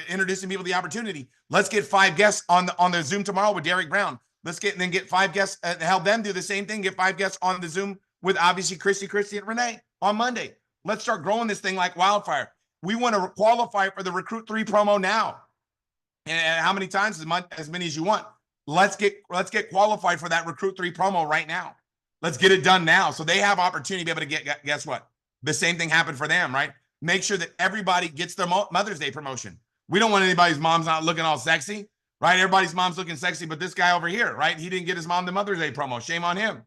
introducing people to the opportunity. Let's get 5 guests on the Zoom tomorrow with Derek Brown. Let's get 5 guests and help them do the same thing. Get 5 guests on the Zoom with obviously Christy, and Renee on Monday. Let's start growing this thing like wildfire. We want to qualify for the Recruit 3 promo now. And how many times? As many as you want. Let's get qualified for that Recruit 3 promo right now. Let's get it done now. So they have opportunity to be able to get, guess what? The same thing happened for them, right? Make sure that everybody gets their Mother's Day promotion. We don't want anybody's mom's not looking all sexy, right? Everybody's mom's looking sexy, but this guy over here, right? He didn't get his mom the Mother's Day promo. Shame on him,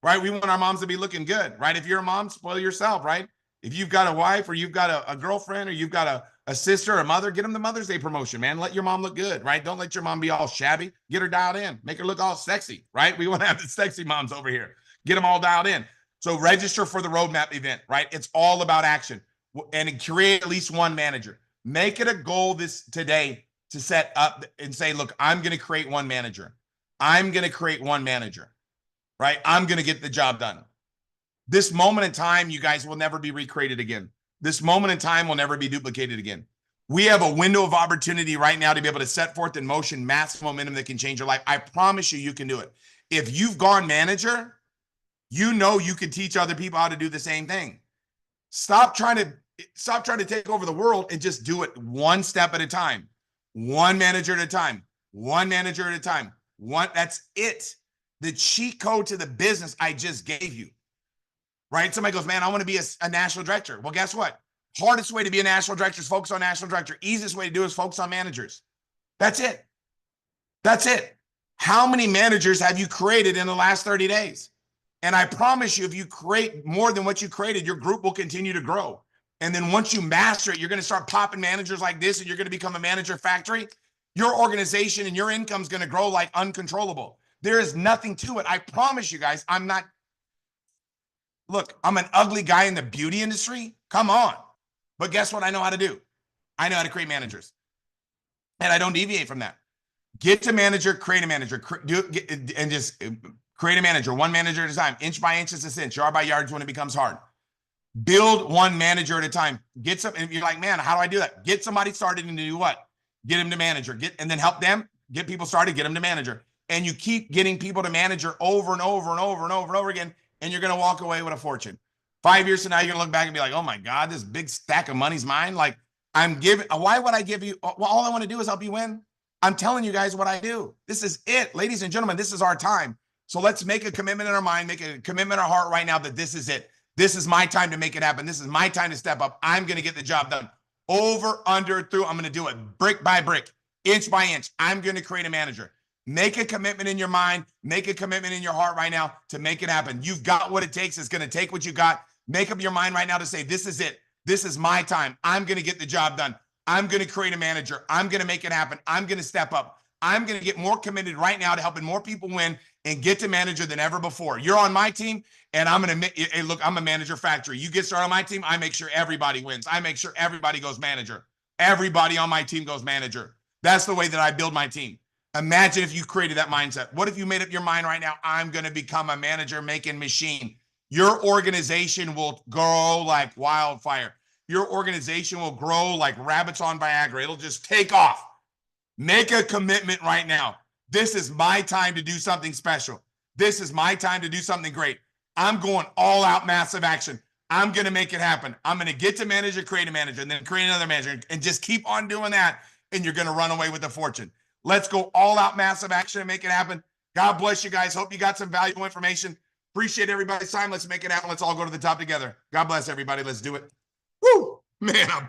right? We want our moms to be looking good, right? If you're a mom, spoil yourself, right? If you've got a wife or you've got a girlfriend or you've got a sister or a mother, get them the Mother's Day promotion, man. Let your mom look good, right? Don't let your mom be all shabby. Get her dialed in. Make her look all sexy, right? We want to have the sexy moms over here. Get them all dialed in. So register for the roadmap event, right? It's all about action. And create at least one manager. Make it a goal today to set up and say, look, I'm going to create one manager. I'm going to create one manager, right? I'm going to get the job done. This moment in time, you guys will never be recreated again. This moment in time will never be duplicated again. We have a window of opportunity right now to be able to set forth in motion massive momentum that can change your life. I promise you can do it. If you've gone manager, you know you can teach other people how to do the same thing. Stop trying to take over the world and just do it one step at a time. One manager at a time. One manager at a time. That's it. The cheat code to the business I just gave you. Right? Somebody goes, man, I want to be a national director. Well, guess what? Hardest way to be a national director is focus on national director. Easiest way to do is focus on managers. That's it. That's it. How many managers have you created in the last 30 days? And I promise you, if you create more than what you created, your group will continue to grow. And then once you master it, you're going to start popping managers like this, and you're going to become a manager factory. Your organization and your income is going to grow like uncontrollable. There is nothing to it. I promise you guys, look, I'm an ugly guy in the beauty industry. Come on. But guess what I know how to do? I know how to create managers. And I don't deviate from that. Get to manager, create a manager, and just create a manager, one manager at a time. Inch by inch is a cinch. Yard by yard is when it becomes hard. Build one manager at a time. Get some, and you're like, man, how do I do that? Get somebody started and do what? Get them to manager. And then help them get people started, get them to manager. And you keep getting people to manager over and over and over and over and over again, and you're going to walk away with a fortune. 5 years from now, you're going to look back and be like, oh my God, this big stack of money's mine. Like, why would I give you? Well, all I want to do is help you win. I'm telling you guys what I do. This is it. Ladies and gentlemen, this is our time. So let's make a commitment in our mind, make a commitment in our heart right now that this is it. This is my time to make it happen. This is my time to step up. I'm going to get the job done. Over, under, through. I'm going to do it brick by brick, inch by inch. I'm going to create a manager. Make a commitment in your mind. Make a commitment in your heart right now to make it happen. You've got what it takes. It's going to take what you got. Make up your mind right now to say, this is it. This is my time. I'm going to get the job done. I'm going to create a manager. I'm going to make it happen. I'm going to step up. I'm going to get more committed right now to helping more people win and get to manager than ever before. You're on my team, and I'm going to hey, look, I'm a manager factory. You get started on my team, I make sure everybody wins. I make sure everybody goes manager. Everybody on my team goes manager. That's the way that I build my team. Imagine if you created that mindset. What if you made up your mind right now, I'm going to become a manager making machine? Your organization will grow like wildfire. Your organization will grow like rabbits on Viagra. It'll just take off. Make a commitment right now. This is my time to do something special. This is my time to do something great. I'm going all out massive action. I'm going to make it happen. I'm going to get to manager, create a manager, and then create another manager, and just keep on doing that, and you're going to run away with a fortune. Let's go all out massive action and make it happen. God bless you guys. Hope you got some valuable information. Appreciate everybody's time. Let's make it happen. Let's all go to the top together. God bless everybody. Let's do it. Woo! Man, I'm